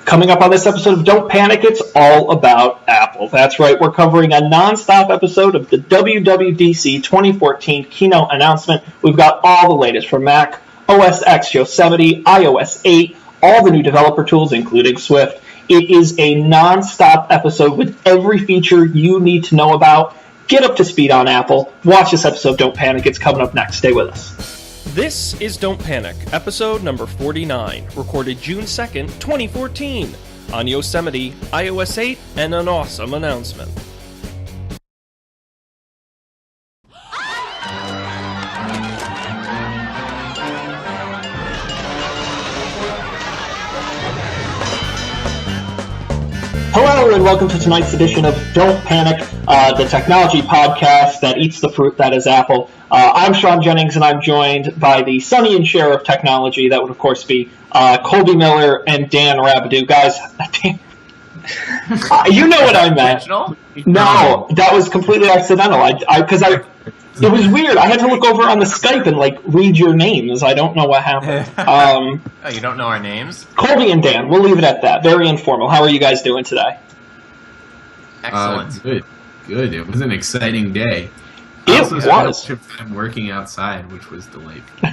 Coming up on this episode of Don't Panic, it's all about Apple. That's right, we're covering a non-stop episode of the WWDC 2014 keynote announcement. We've got all the latest from Mac, OS X, Yosemite, iOS 8, all the new developer tools, including Swift. It is a non-stop episode with every feature you need to know about. Get up to speed on Apple. Watch this episode of Don't Panic. It's coming up next. Stay with us. This is Don't Panic, episode number 49, recorded June 2nd, 2014, on Yosemite, iOS 8, and an awesome announcement. Hello and welcome to tonight's edition of Don't Panic, the technology podcast that eats the fruit that is Apple. I'm Sean Jennings, and I'm joined by the Sonny and Cher of technology. That would, of course, be Colby Miller and Dan Rabidou. Guys, you know what I meant. No, that was completely accidental. It was weird. I had to look over on the Skype and read your names. I don't know what happened. Oh, you don't know our names? Colby and Dan. We'll leave it at that. Very informal. How are you guys doing today? Excellent. Good. It was an exciting day. It was. I'm working outside, which was delightful.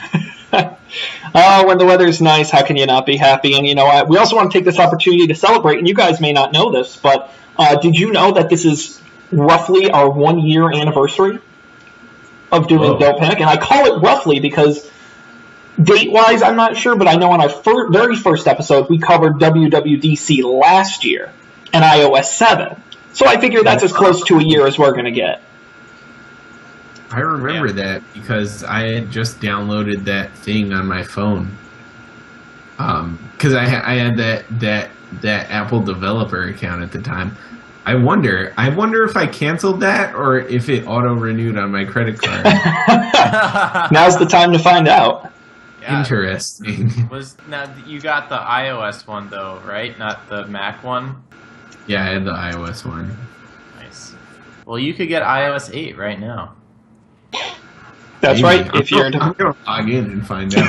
When the weather's nice, how can you not be happy? And you know what? We also want to take this opportunity to celebrate, and you guys may not know this, but did you know that this is roughly our 1-year anniversary of doing Don't Panic? And I call it roughly because date-wise, I'm not sure, but I know on our very first episode, we covered WWDC last year and iOS 7. So I figure that's as close to a year as we're going to get. I remember that because I had just downloaded that thing on my phone. Because I had that Apple developer account at the time. I wonder if I canceled that or if it auto-renewed on my credit card. Now's the time to find out. Yeah. Interesting. Now you got the iOS one though, right? Not the Mac one? Yeah, I had the iOS one. Nice. Well, you could get iOS 8 right now. That's right. I'm going to log in and find out.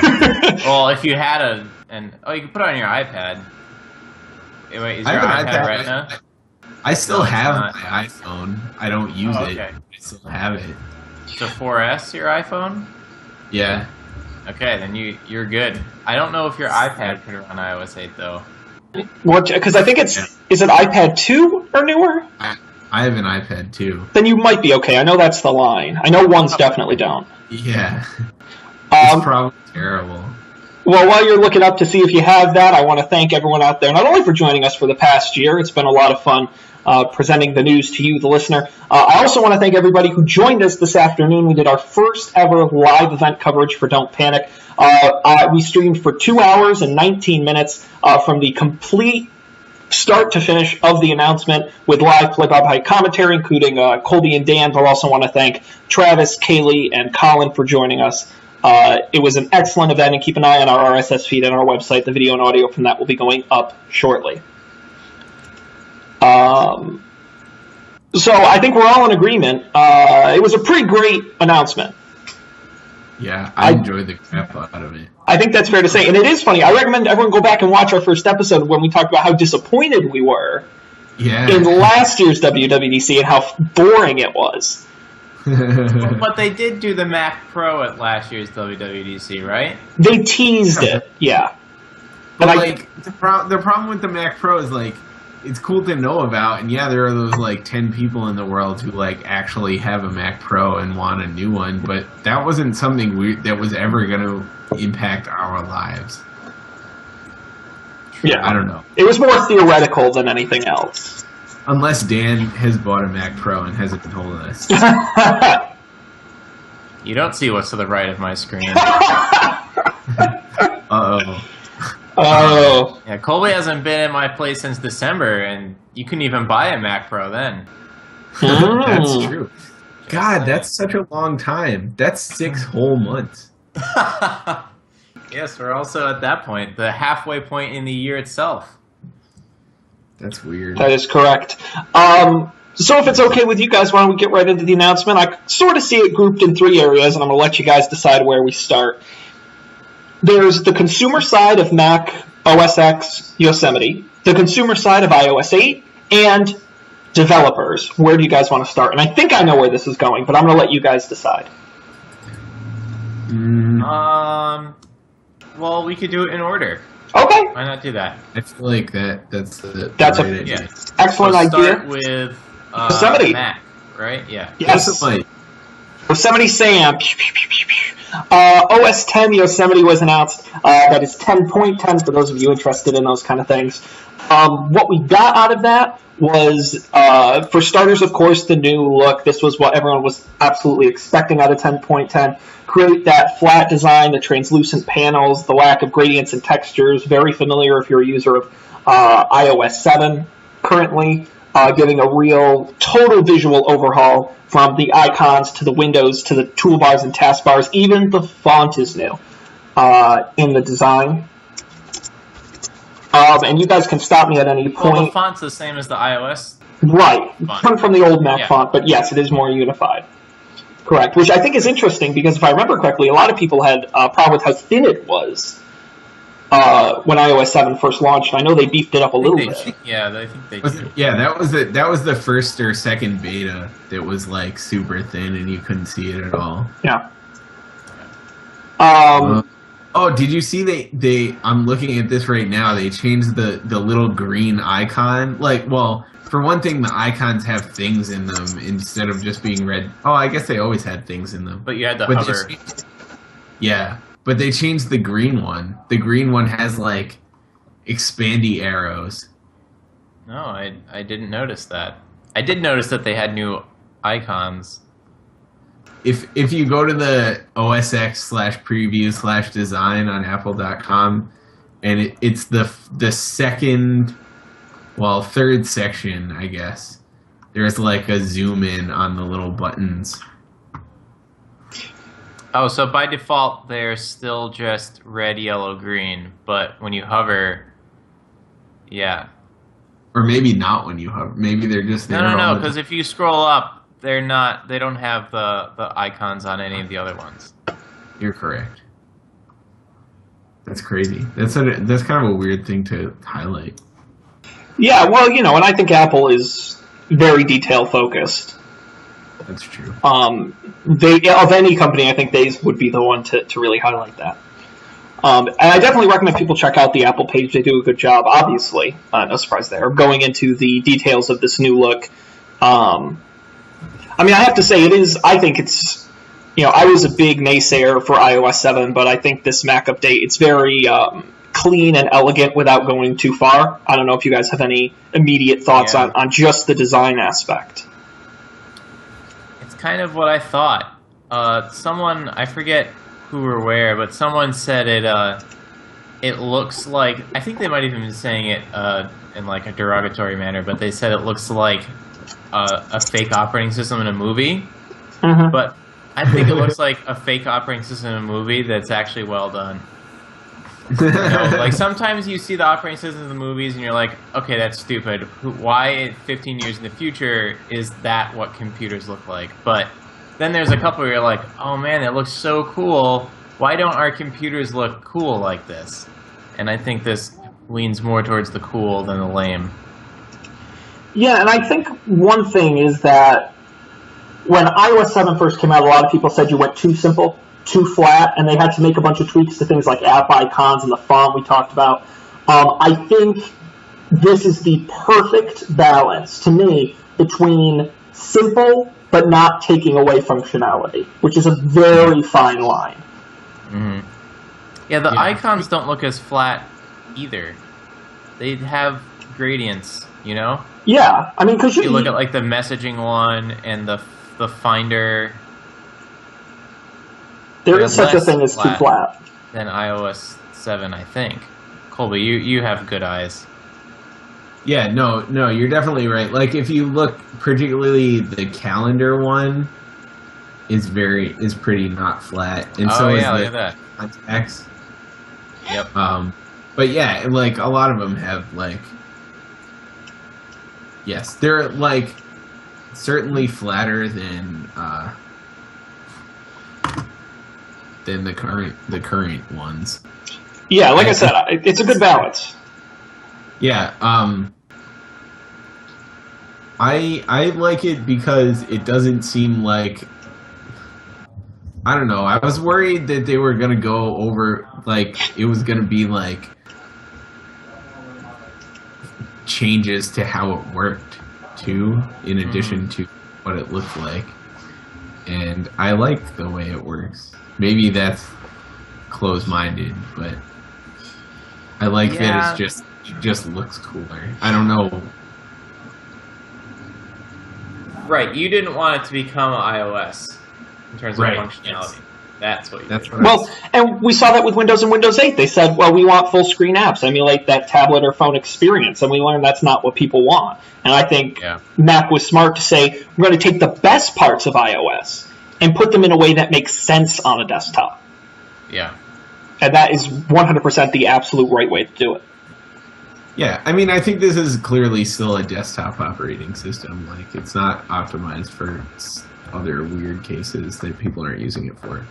Well, if you had you can put it on your iPad. Wait, is your iPad right now? I still have my iPhone. I don't use it. I still have it. So 4S, your iPhone? Yeah. Okay, then you're good. I don't know if your iPad could run iOS 8 though. Because I think is it iPad 2 or newer? I have an iPad 2. Then you might be okay. I know that's the line. I know ones definitely don't. Yeah. It's probably terrible. Well, while you're looking up to see if you have that, I want to thank everyone out there, not only for joining us for the past year. It's been a lot of fun presenting the news to you, the listener. I also want to thank everybody who joined us this afternoon. We did our first ever live event coverage for Don't Panic. We streamed for 2 hours and 19 minutes from the complete start to finish of the announcement with live play-by-play commentary, including Colby and Dan. But I also want to thank Travis, Kaylee, and Colin for joining us. It was an excellent event, and keep an eye on our RSS feed and our website. The video and audio from that will be going up shortly. So I think we're all in agreement. It was a pretty great announcement. Yeah, I enjoyed the crap out of it. I think that's fair to say. And it is funny. I recommend everyone go back and watch our first episode when we talked about how disappointed we were in last year's WWDC and how boring it was. But they did do the Mac Pro at last year's WWDC, right? They teased it, yeah. But the problem with the Mac Pro is it's cool to know about, and there are those 10 people in the world who actually have a Mac Pro and want a new one, but that wasn't something that was ever going to impact our lives. Yeah, I don't know. It was more theoretical than anything else. Unless Dan has bought a Mac Pro and hasn't told us. You don't see what's to the right of my screen. Uh-oh. Oh. Yeah, Colby hasn't been in my place since December, and you couldn't even buy a Mac Pro then. That's true. God, that's such a long time. That's 6 whole months. Yes, we're also at that point, the halfway point in the year itself. That's weird. That is correct. So if it's okay with you guys, why don't we get right into the announcement? I sort of see it grouped in 3 areas, and I'm going to let you guys decide where we start. There's the consumer side of Mac, OS X, Yosemite. the consumer side of iOS 8, and developers. Where do you guys want to start? And I think I know where this is going, but I'm going to let you guys decide. Well, we could do it in order. Okay. Why not do that? I feel like that's a Yeah. excellent We'll idea. Start with Yosemite. Mac, right? Yeah. Yes. Yosemite. Yosemite Sam. OS 10 Yosemite was announced. That is 10.10 for those of you interested in those kind of things. What we got out of that was, for starters, of course, the new look. This was what everyone was absolutely expecting out of 10.10. Create that flat design, the translucent panels, the lack of gradients and textures. Very familiar if you're a user of iOS 7 currently. Giving a real total visual overhaul from the icons to the windows to the toolbars and taskbars. Even the font is new in the design. And you guys can stop me at any point. Well, the font's the same as the iOS. Right, font. from the old Mac font, but yes, it is more unified. Correct, which I think is interesting because if I remember correctly, a lot of people had a problem with how thin it was when iOS 7 first launched. I know they beefed it up a little bit. Yeah, I think they did. Yeah, that was the first or second beta that was like super thin and you couldn't see it at all. Yeah. Oh, did you see they I'm looking at this right now. They changed the little green icon. Like, well, for one thing, the icons have things in them instead of just being red. Oh, I guess they always had things in them. But you had to hover. Yeah, but they changed the green one. The green one has like expandy arrows. No, I didn't notice that. I did notice that they had new icons. If you go to the osx/preview/design on apple.com, and it's the second, well, third section, I guess, there's like a zoom in on the little buttons. Oh, so by default they're still just red, yellow, green, but when you hover, yeah. Or maybe not when you hover. Maybe they're just there. No, because if you scroll up, they don't have the icons on any of the other ones. You're correct. That's crazy. That's kind of a weird thing to highlight. Yeah, well, and I think Apple is very detail focused. That's true. They, of any company, I think they would be the one to really highlight that. And I definitely recommend people check out the Apple page. They do a good job, obviously. No surprise there. Going into the details of this new look. I have to say, I think it's, I was a big naysayer for iOS 7, but I think this Mac update, it's very clean and elegant without going too far. I don't know if you guys have any immediate thoughts on just the design aspect. It's kind of what I thought. Someone, I forget who or where, but someone said it looks like, I think they might have even been saying it in like a derogatory manner, but they said it looks like a fake operating system in a movie. Mm-hmm. But I think it looks like a fake operating system in a movie that's actually well done. Like sometimes you see the operating systems in the movies and you're like, okay, that's stupid. Why 15 years in the future is that what computers look like? But then there's a couple where you're like, oh man, it looks so cool. Why don't our computers look cool like this? And I think this leans more towards the cool than the lame. Yeah, and I think one thing is that when iOS 7 first came out, a lot of people said you went too simple, too flat, and they had to make a bunch of tweaks to things like app icons and the font we talked about. I think this is the perfect balance, to me, between simple but not taking away functionality, which is a very fine line. Mm-hmm. Yeah, the icons don't look as flat either. They have gradients, Yeah, because you look at like the messaging one and the Finder. There is such a thing as too flat. Than iOS 7, I think. Colby, you have good eyes. Yeah, no, you're definitely right. Like if you look, particularly the calendar one is pretty not flat, and so is look the at that. contacts. Yep. But yeah, like a lot of them have like, yes, they're like certainly flatter than the current ones. Yeah, like I said, it's a good balance. Yeah, I like it because it doesn't seem like, I don't know. I was worried that they were gonna go over, like, it was gonna be like changes to how it worked too, in addition to what it looked like. And I like the way it works. Maybe that's closed-minded, but I like that it just looks cooler. I don't know. Right, you didn't want it to become iOS in terms of functionality. That's what you did. Well, and we saw that with Windows and Windows 8. They said, well, we want full screen apps, emulate that tablet or phone experience, and we learned that's not what people want. And I think Mac was smart to say, we're going to take the best parts of iOS and put them in a way that makes sense on a desktop. Yeah. And that is 100% the absolute right way to do it. Yeah, I mean, I think this is clearly still a desktop operating system. Like, it's not optimized for other weird cases that people aren't using it for.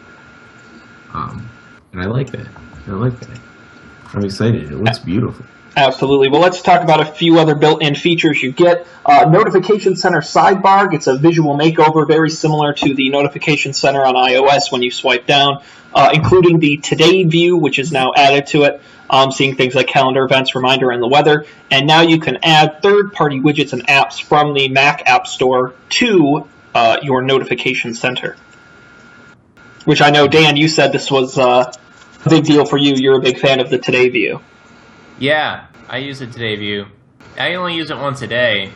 And I like that. I'm excited. It looks beautiful. Absolutely. Well, let's talk about a few other built-in features you get. Notification Center sidebar gets a visual makeover very similar to the Notification Center on iOS when you swipe down, including the Today view, which is now added to it, seeing things like calendar, events, reminder, and the weather. And now you can add third-party widgets and apps from the Mac App Store to your Notification Center, which I know, Dan, you said this was a big deal for you. You're a big fan of the Today view. Yeah, I use the Today view. I only use it once a day.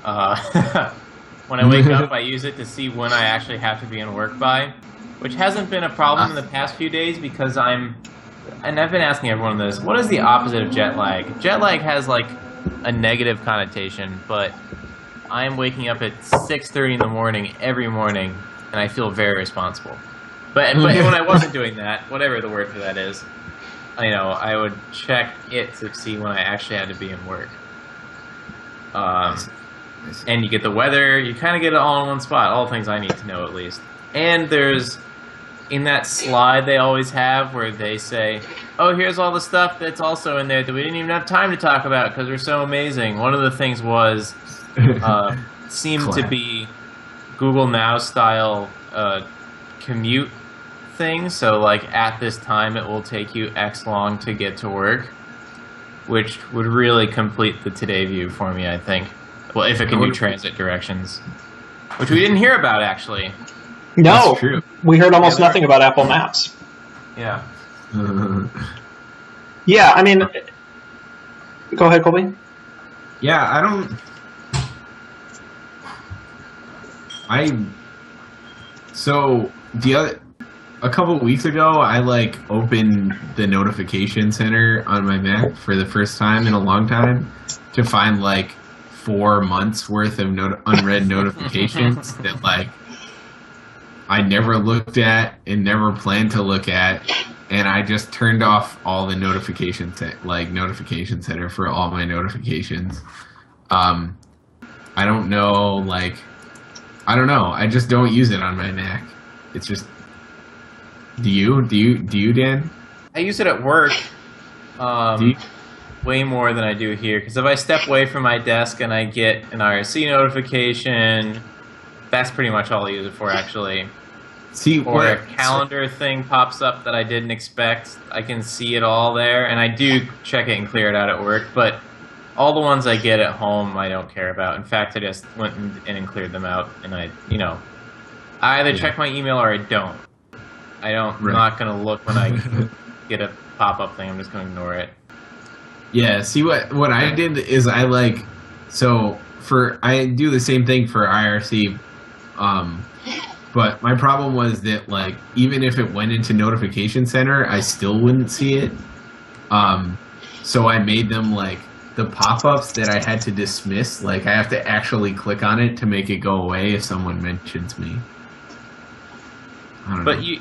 When I wake up, I use it to see when I actually have to be in work by, which hasn't been a problem in the past few days because and I've been asking everyone this, what is the opposite of jet lag? Jet lag has like a negative connotation, but I am waking up at 6:30 in the morning every morning, and I feel very responsible. But when I wasn't doing that, whatever the word for that is, I would check it to see when I actually had to be in work. And you get the weather, you kind of get it all in one spot, all the things I need to know at least. And there's, in that slide they always have where they say, oh, here's all the stuff that's also in there that we didn't even have time to talk about because they're so amazing. One of the things was, seemed to be Google Now style commute thing. So like at this time it will take you X long to get to work, which would really complete the Today view for me, I think. Well, if it can do transit directions, which we didn't hear about actually. No, that's true. We heard almost nothing about Apple Maps. Yeah. Yeah, I mean, go ahead, Colby. Yeah, so a couple of weeks ago, I opened the Notification Center on my Mac for the first time in a long time to find 4 months worth of unread notifications that I never looked at and never planned to look at, and I just turned off all the Notification Center for all my notifications. I don't know, I don't know. I just don't use it on my Mac. It's just. Do you, Dan? I use it at work. Way more than I do here. Because if I step away from my desk and I get an IRC notification, that's pretty much all I use it for, actually. Or a calendar thing pops up that I didn't expect, I can see it all there, and I do check it and clear it out at work. But all the ones I get at home, I don't care about. In fact, I just went in and cleared them out, and I either check my email or I don't. I'm not going to look when I get a pop-up thing. I'm just going to ignore it. Yeah, see what I did is I do the same thing for IRC, but my problem was that even if it went into Notification Center, I still wouldn't see it. So I made them the pop-ups that I had to dismiss. I have to actually click on it to make it go away if someone mentions me. I don't know.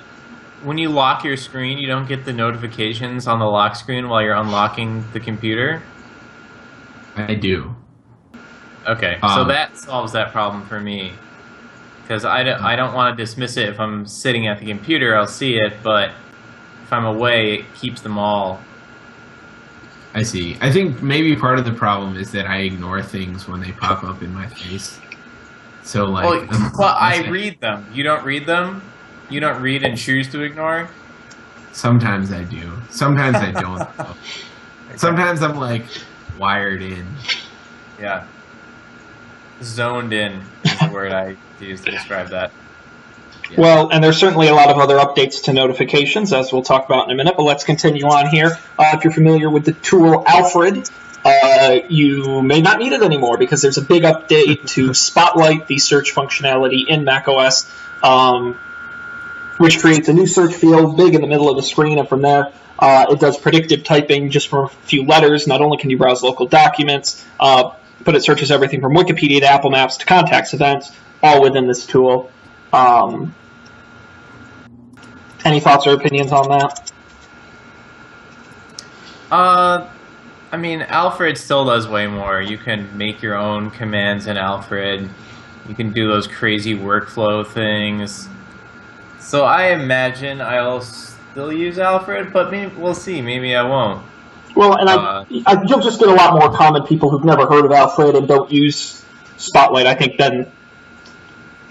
When you lock your screen, you don't get the notifications on the lock screen while you're unlocking the computer? I do. Okay, so that solves that problem for me. Because I don't want to dismiss it. If I'm sitting at the computer, I'll see it, but if I'm away, it keeps them all I see. I think maybe part of the problem is that I ignore things when they pop up in my face. So like, well, I read them. You don't read them. You don't read and choose to ignore. Sometimes I do. Sometimes I don't. Okay. Sometimes I'm like wired in. Yeah. Zoned in is the word I use to describe that. Yeah. Well, and there's certainly a lot of other updates to notifications, as we'll talk about in a minute, but let's continue on here. If you're familiar with the tool Alfred, you may not need it anymore because there's a big update to Spotlight, the search functionality in macOS, which creates a new search field big in the middle of the screen, and from there it does predictive typing just for a few letters. Not only can you browse local documents, but it searches everything from Wikipedia to Apple Maps to contacts, events, all within this tool. Any thoughts or opinions on that? I mean, Alfred still does way more. You can make your own commands in Alfred. You can do those crazy workflow things. So I imagine I'll still use Alfred, but maybe we'll see. Maybe I won't. Well, and you'll just get a lot more common people who've never heard of Alfred and don't use Spotlight. I think then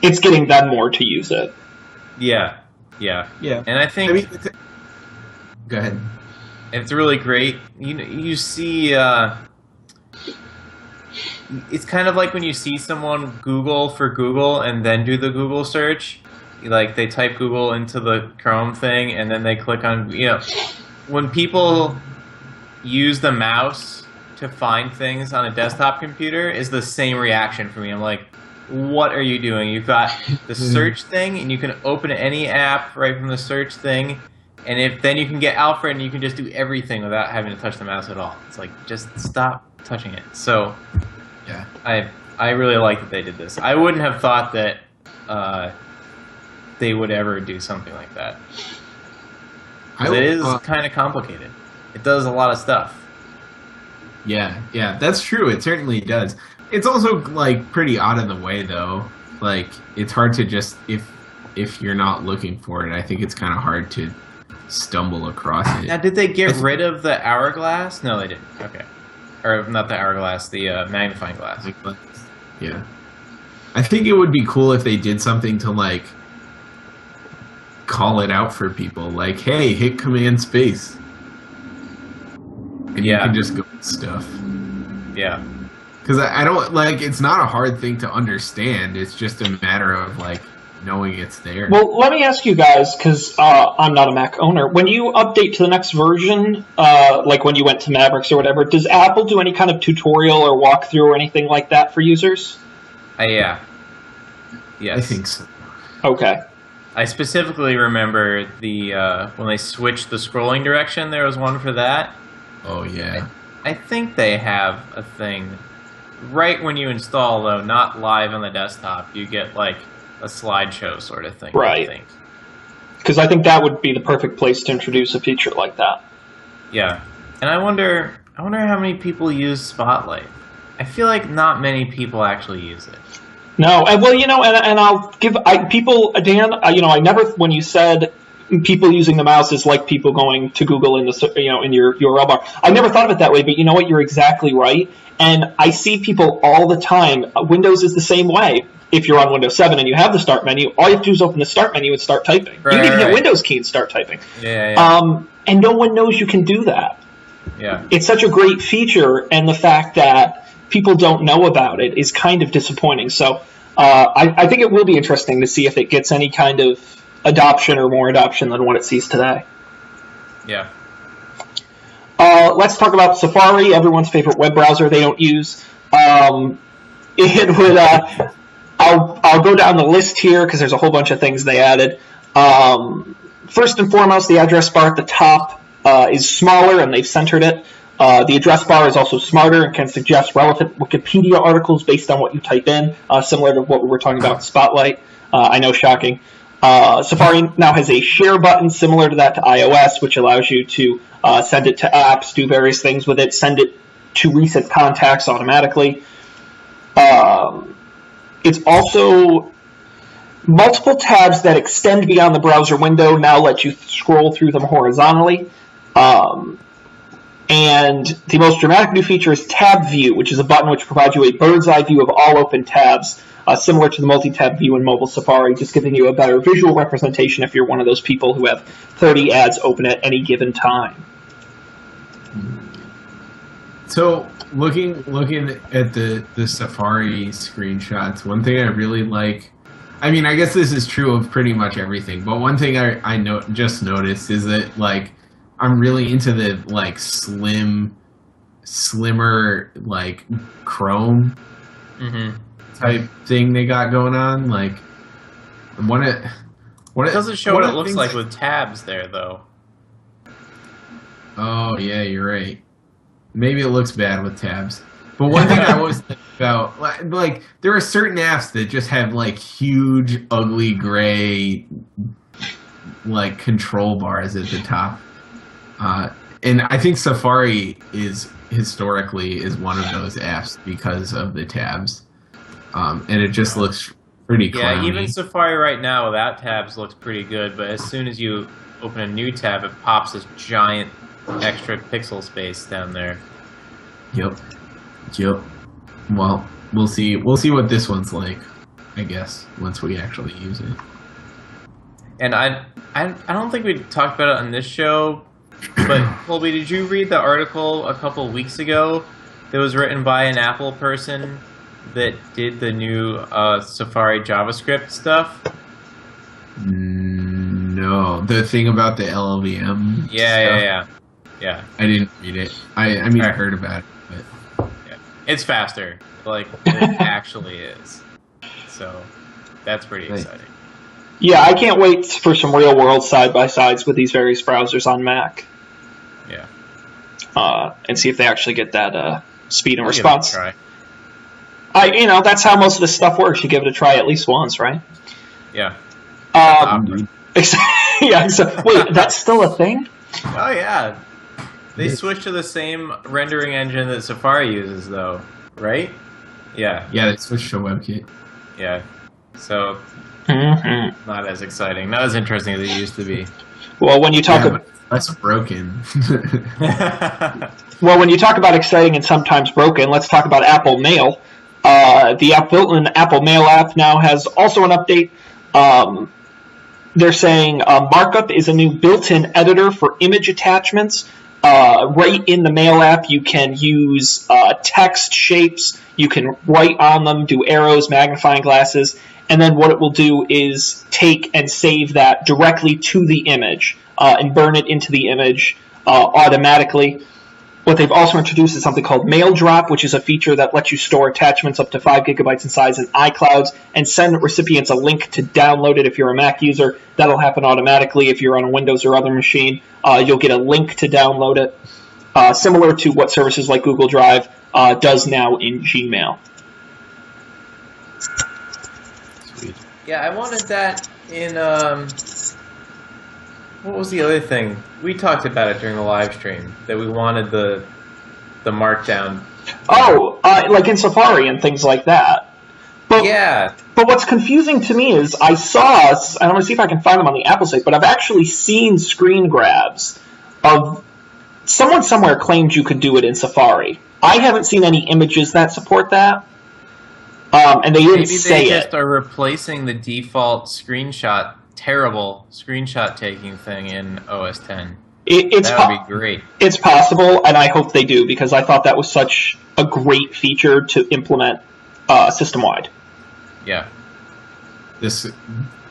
it's getting them more to use it. Yeah. And I think... Go ahead. It's really great. You see... it's kind of like when you see someone Google for Google and then do the Google search. Like, they type Google into the Chrome thing and then they click on... when people use the mouse to find things on a desktop computer is the same reaction for me. I'm like, what are you doing? You've got the search thing, and you can open any app right from the search thing, and then you can get Alfred, and you can just do everything without having to touch the mouse at all. It's like, just stop touching it. So, yeah, I really like that they did this. I wouldn't have thought that they would ever do something like that. It is kind of complicated. It does a lot of stuff. Yeah, that's true. It certainly does. It's also like pretty out of the way though. Like it's hard to just if you're not looking for it. I think it's kind of hard to stumble across it. Now, did they get rid of the hourglass? No, they didn't. Okay, or not the hourglass, the magnifying glass. Yeah, I think it would be cool if they did something to like call it out for people. Like, hey, hit Command Space. And you can just go with stuff. Yeah. Because I don't, like, it's not a hard thing to understand. It's just a matter of, like, knowing it's there. Well, let me ask you guys, because I'm not a Mac owner. When you update to the next version, like when you went to Mavericks or whatever, does Apple do any kind of tutorial or walkthrough or anything like that for users? Yeah. Yes. I think so. Okay. I specifically remember when they switched the scrolling direction, there was one for that. Oh, yeah. I think they have a thing. Right when you install, though, not live on the desktop, you get, like, a slideshow sort of thing. Right. Because I think that would be the perfect place to introduce a feature like that. Yeah. And I wonder how many people use Spotlight. I feel like not many people actually use it. No, well, and I'll give people, Dan. I never, when you said people using the mouse is like people going to Google in in your URL bar, I never thought of it that way. But you know what? You're exactly right. And I see people all the time. Windows is the same way. If you're on Windows 7 and you have the Start menu, all you have to do is open the Start menu and start typing. You can even hit Windows key and start typing. Yeah. And no one knows you can do that. Yeah. It's such a great feature, and the fact that people don't know about it is kind of disappointing. So I think it will be interesting to see if it gets any kind of adoption or more adoption than what it sees today. Yeah. Let's talk about Safari, everyone's favorite web browser they don't use. It would. I'll go down the list here because there's a whole bunch of things they added. First and foremost, the address bar at the top is smaller, and they've centered it. The address bar is also smarter and can suggest relevant Wikipedia articles based on what you type in, similar to what we were talking about in Spotlight. I know, shocking. Safari now has a share button similar to that to iOS, which allows you to send it to apps, do various things with it, send it to recent contacts automatically. It's also multiple tabs that extend beyond the browser window now let you scroll through them horizontally. And the most dramatic new feature is Tab View, which is a button which provides you a bird's eye view of all open tabs, similar to the multi-tab view in mobile Safari, just giving you a better visual representation if you're one of those people who have 30 ads open at any given time. So looking at the Safari screenshots, one thing I really like, I mean, I guess this is true of pretty much everything, but one thing I just noticed is that, like, I'm really into the, like, slimmer, like, Chrome type thing they got going on. Like, it doesn't show what it looks like with tabs there, though. Oh, yeah, you're right. Maybe it looks bad with tabs. But one thing I always think about, like, there are certain apps that just have, like, huge, ugly, gray, like, control bars at the top. And I think Safari historically is one of those apps because of the tabs. And it just looks pretty clowny. Yeah, even Safari right now without tabs looks pretty good, but as soon as you open a new tab, it pops this giant extra pixel space down there. Yep. Well, we'll see what this one's like, I guess, once we actually use it. And I don't think we talked about it on this show, but Colby, did you read the article a couple weeks ago that was written by an Apple person that did the new Safari JavaScript stuff? No, the thing about the LLVM. Yeah. I didn't read it. I mean, I heard about it, but yeah, it's faster. Like it actually is. So that's pretty exciting. Yeah, I can't wait for some real-world side-by-sides with these various browsers on Mac. Yeah. And see if they actually get that speed and I'll response. Give it a try. That's how most of this stuff works. You give it a try at least once, right? Yeah. Yeah. So, wait, that's still a thing? Oh yeah. They switched to the same rendering engine that Safari uses, though, right? Yeah. Yeah, they switched to WebKit. Yeah. So, not as exciting, not as interesting as it used to be. Well, when you talk about less broken. Well, when you talk about exciting and sometimes broken, let's talk about Apple Mail. The built-in Apple Mail app now has also an update. They're saying Markup is a new built-in editor for image attachments. Right in the Mail app, you can use text shapes. You can write on them, do arrows, magnifying glasses, and then what it will do is take and save that directly to the image and burn it into the image automatically. What they've also introduced is something called Mail Drop, which is a feature that lets you store attachments up to 5 gigabytes in size in iClouds and send recipients a link to download it if you're a Mac user. That'll happen automatically. If you're on a Windows or other machine, you'll get a link to download it, similar to what services like Google Drive does now in Gmail. Sweet. Yeah, I wanted that in... what was the other thing? We talked about it during the live stream, that we wanted the markdown. Oh, like in Safari and things like that. But, yeah. But what's confusing to me is I want to see if I can find them on the Apple site, but I've actually seen screen grabs of someone somewhere claimed you could do it in Safari. I haven't seen any images that support that. And they didn't say it. Maybe they just are replacing the default terrible screenshot taking thing in OS X. That would be great. It's possible, and I hope they do, because I thought that was such a great feature to implement system-wide. Yeah.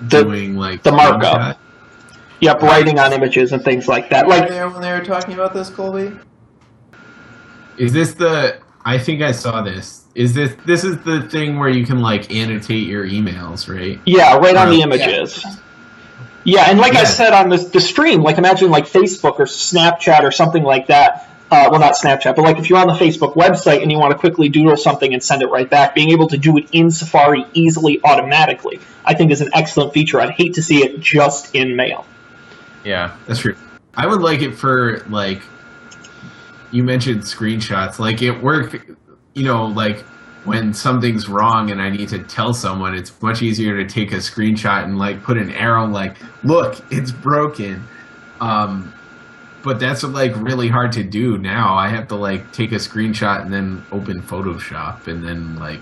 Doing like the markup. Yep, writing on images and things like that. Like there when they were talking about this, Colby? Is this I think I saw this. This is the thing where you can like annotate your emails, right? Yeah, right on the images. Yeah, and like I said on the stream, like imagine like Facebook or Snapchat or something like that. Well, not Snapchat, but like if you're on the Facebook website and you want to quickly doodle something and send it right back, being able to do it in Safari easily, automatically, I think is an excellent feature. I'd hate to see it just in Mail. Yeah, that's true. I would like it for, like, you mentioned screenshots. Like, it worked, like when something's wrong and I need to tell someone, it's much easier to take a screenshot and, like, put an arrow like, look, it's broken. But but that's like really hard to do now. I have to like take a screenshot and then open Photoshop and then like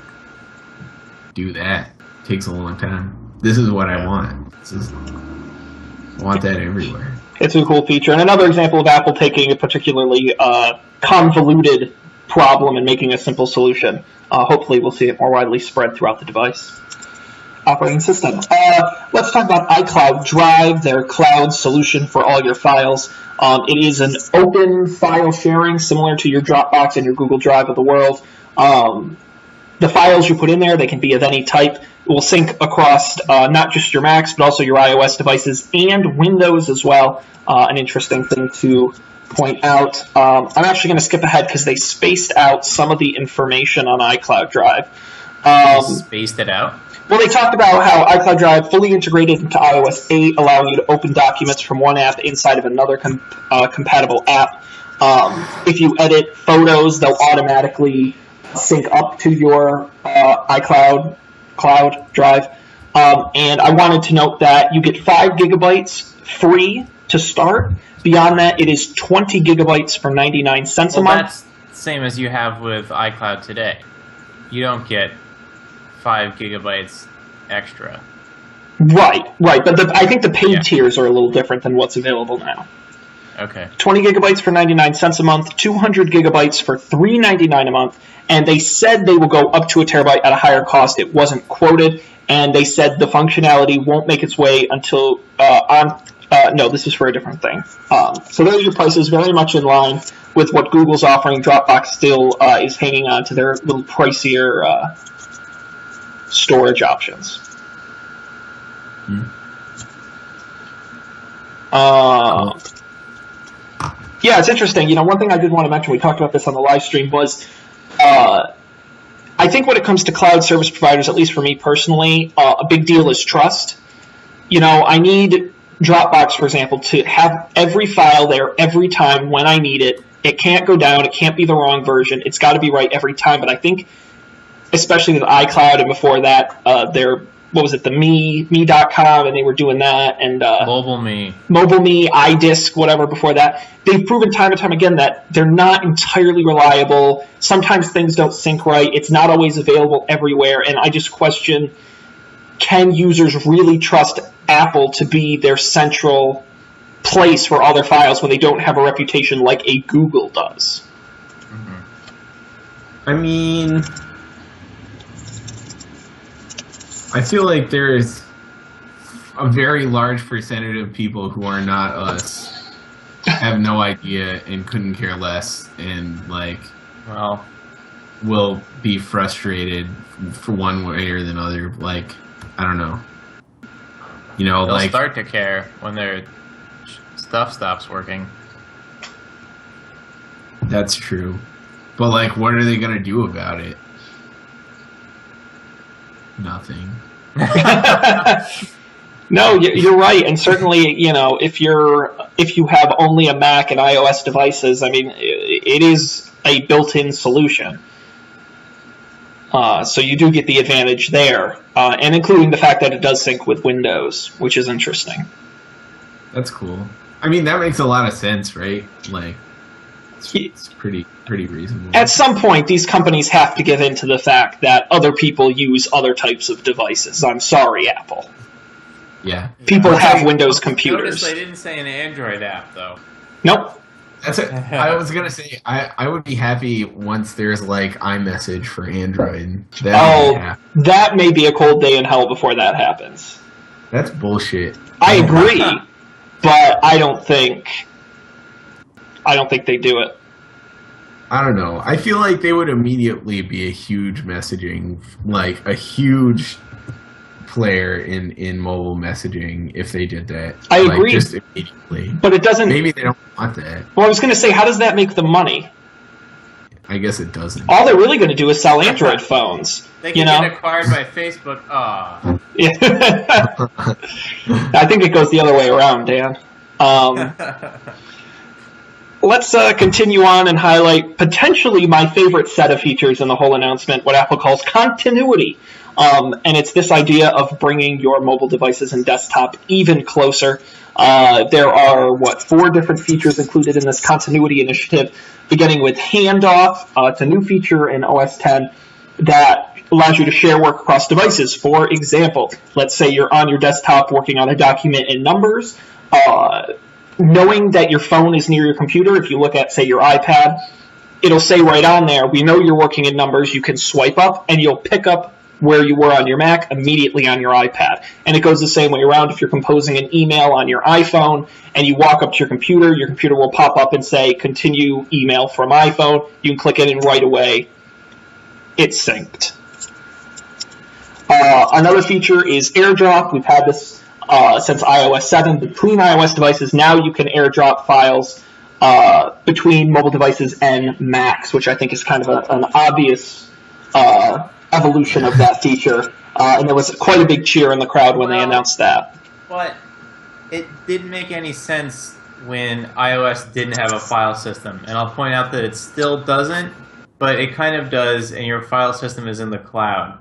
do that. It takes a long time. This is what I want. I want that everywhere. It's a cool feature. And another example of Apple taking a particularly convoluted problem and making a simple solution. Hopefully we'll see it more widely spread throughout the device. Operating system. Let's talk about iCloud Drive, their cloud solution for all your files. It is an open file sharing similar to your Dropbox and your Google Drive of the world. The files you put in there, they can be of any type. It will sync across not just your Macs, but also your iOS devices and Windows as well. An interesting thing to point out. I'm actually going to skip ahead because they spaced out some of the information on iCloud Drive. Spaced it out? Well, they talked about how iCloud Drive fully integrated into iOS 8, allowing you to open documents from one app inside of another compatible app. If you edit photos, they'll automatically sync up to your iCloud Cloud Drive. And I wanted to note that you get 5 gigabytes free to start. Beyond that, it is 20 gigabytes for 99 cents a month. That's the same as you have with iCloud today. You don't get 5 gigabytes extra. Right. But I think the paid tiers are a little different than what's available now. Okay. 20 gigabytes for 99 cents a month, 200 gigabytes for $3.99 a month, and they said they will go up to a terabyte at a higher cost. It wasn't quoted, and they said the functionality won't make its way until no, this is for a different thing. So those are your prices, very much in line with what Google's offering. Dropbox still is hanging on to their little pricier storage options. Yeah, it's interesting. One thing I did want to mention, we talked about this on the live stream, was I think when it comes to cloud service providers, at least for me personally, a big deal is trust. I need Dropbox, for example, to have every file there every time when I need it. It can't go down. It can't be the wrong version. It's got to be right every time. But I think, especially with iCloud and before that, the me.com, and they were doing that, and MobileMe, iDisk, whatever before that. They've proven time and time again that they're not entirely reliable. Sometimes things don't sync right. It's not always available everywhere, and I just question, can users really trust Apple to be their central place for all their files when they don't have a reputation like a Google does? I mean, I feel like there is a very large percentage of people who are not us, have no idea and couldn't care less, and will be frustrated for one way or the other. I don't know. They'll start to care when their stuff stops working. That's true. But, what are they going to do about it? Nothing. No, you're right. And certainly, if you have only a Mac and iOS devices, I mean, it is a built-in solution. So you do get the advantage there, and including the fact that it does sync with Windows, which is interesting. That's cool. I mean, that makes a lot of sense, right? It's pretty reasonable. At some point, these companies have to give in to the fact that other people use other types of devices. I'm sorry, Apple. Yeah. People have Windows computers. Notice they didn't say an Android app, though. Nope. That's it. I was gonna say I would be happy once there's iMessage for Android. That may be a cold day in hell before that happens. That's bullshit. I agree, but I don't think they do it. I don't know. I feel like they would immediately be a huge messaging, a huge player in mobile messaging if they did that. I agree. Just immediately. But it doesn't... Maybe they don't want that. Well, I was going to say, how does that make them money? I guess it doesn't. All they're really going to do is sell Android phones. They can get acquired by Facebook. Yeah. I think it goes the other way around, Dan. Let's continue on and highlight potentially my favorite set of features in the whole announcement, what Apple calls continuity. And it's this idea of bringing your mobile devices and desktop even closer. There are, 4 different features included in this continuity initiative, beginning with handoff. It's a new feature in OS X that allows you to share work across devices. For example, let's say you're on your desktop working on a document in Numbers. Knowing that your phone is near your computer, if you look at, say, your iPad, it'll say right on there, we know you're working in Numbers, you can swipe up, and you'll pick up where you were on your Mac immediately on your iPad. And it goes the same way around. If you're composing an email on your iPhone and you walk up to your computer will pop up and say, continue email from iPhone. You can click it and right away it's synced. Another feature is AirDrop. We've had this since iOS 7. Between iOS devices, now you can AirDrop files between mobile devices and Macs, which I think is kind of an obvious evolution of that feature. And there was quite a big cheer in the crowd when they announced that. But it didn't make any sense when iOS didn't have a file system. And I'll point out that it still doesn't, but it kind of does, and your file system is in the cloud.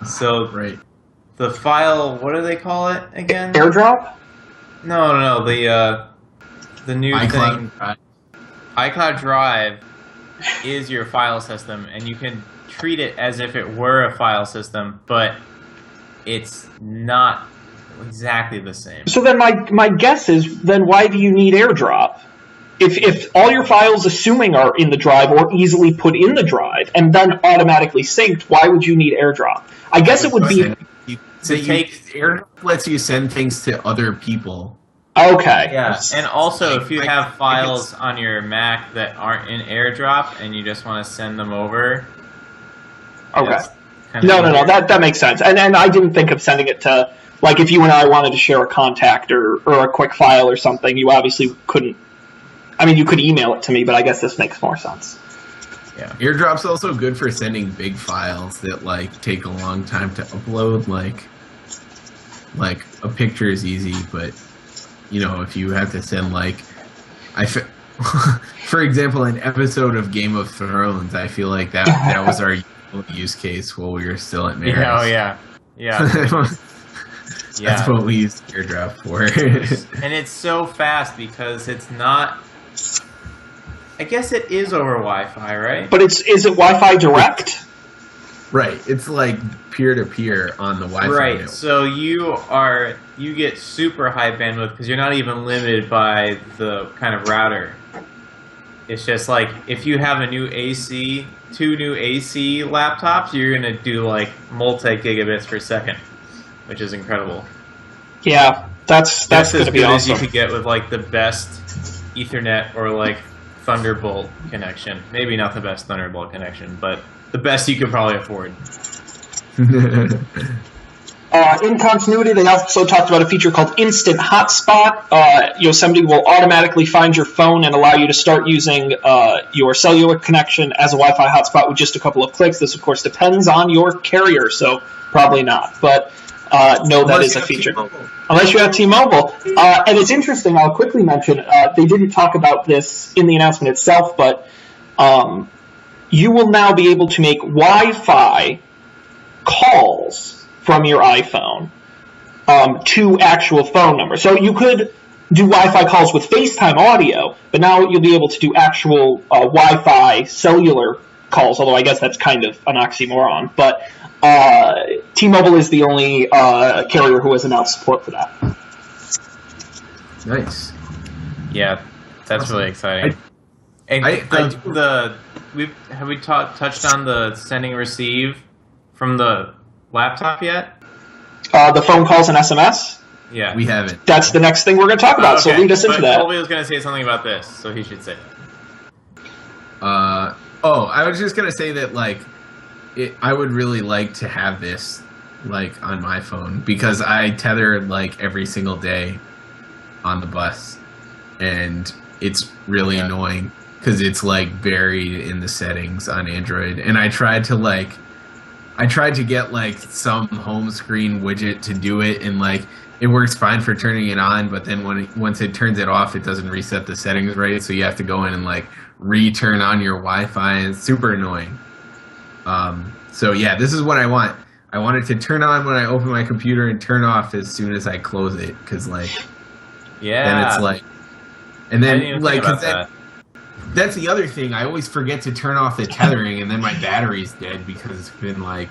So right. The file, what do they call it again? AirDrop? No, the new iCloud thing. Drive. iCloud Drive is your file system, and you can treat it as if it were a file system, but it's not exactly the same. So then my guess is, then why do you need AirDrop? If all your files, assuming, are in the drive or easily put in the drive and then automatically synced, why would you need AirDrop? I guess it would be... AirDrop lets you send things to other people. Okay. Yeah, and also if you have files on your Mac that aren't in AirDrop and you just want to send them over... Okay. No, that makes sense. And I didn't think of sending it to... Like, if you and I wanted to share a contact or a quick file or something, you obviously couldn't... I mean, you could email it to me, but I guess this makes more sense. Yeah. AirDrop's also good for sending big files that, like, take a long time to upload. Like a picture is easy, but, you know, if you have to send, like... For example, an episode of Game of Thrones, I feel like that was our use case while we were still at Maris. Oh, yeah. That's what we use AirDrop for. And it's so fast because it's not... I guess it is over Wi-Fi, right? But is it Wi-Fi direct? Right. It's like peer-to-peer on the Wi-Fi Right. network. So you get super high bandwidth because you're not even limited by the kind of router. It's just like if you have a new AC, 2 new AC laptops, you're gonna do like multi-gigabits per second, which is incredible. Yeah, that's going to be awesome. As you could get with like the best Ethernet or like Thunderbolt connection. Maybe not the best Thunderbolt connection, but the best you could probably afford. In continuity, they also talked about a feature called Instant Hotspot. Yosemite will automatically find your phone and allow you to start using your cellular connection as a Wi-Fi hotspot with just a couple of clicks. This, of course, depends on your carrier, so probably not. But no, that is a feature. Unless you have T-Mobile. And it's interesting, I'll quickly mention, they didn't talk about this in the announcement itself, but you will now be able to make Wi-Fi calls from your iPhone to actual phone numbers. So you could do Wi-Fi calls with FaceTime audio, but now you'll be able to do actual Wi-Fi cellular calls, although I guess that's kind of an oxymoron. But T-Mobile is the only carrier who has announced support for that. Nice. Yeah, that's really exciting. Have we touched on the sending and receive from the laptop yet? The phone calls and SMS? Yeah. We haven't. That's the next thing we're going to talk about, so lead us into that. Colby was going to say something about this, so he should say that. I was just going to say that, like, I would really like to have this, like, on my phone, because I tether, like, every single day on the bus, and it's really annoying, because it's, like, buried in the settings on Android, and I tried to get, like, some home screen widget to do it, and, like, it works fine for turning it on, but then once it turns it off, it doesn't reset the settings right, so you have to go in and, like, re-turn on your Wi-Fi, and it's super annoying. So, yeah, this is what I want. I want it to turn on when I open my computer and turn off as soon as I close it, because, like, Yeah. then it's like, and I didn't then even like think about 'cause that, that's the other thing. I always forget to turn off the tethering, and then my battery's dead because it's been like,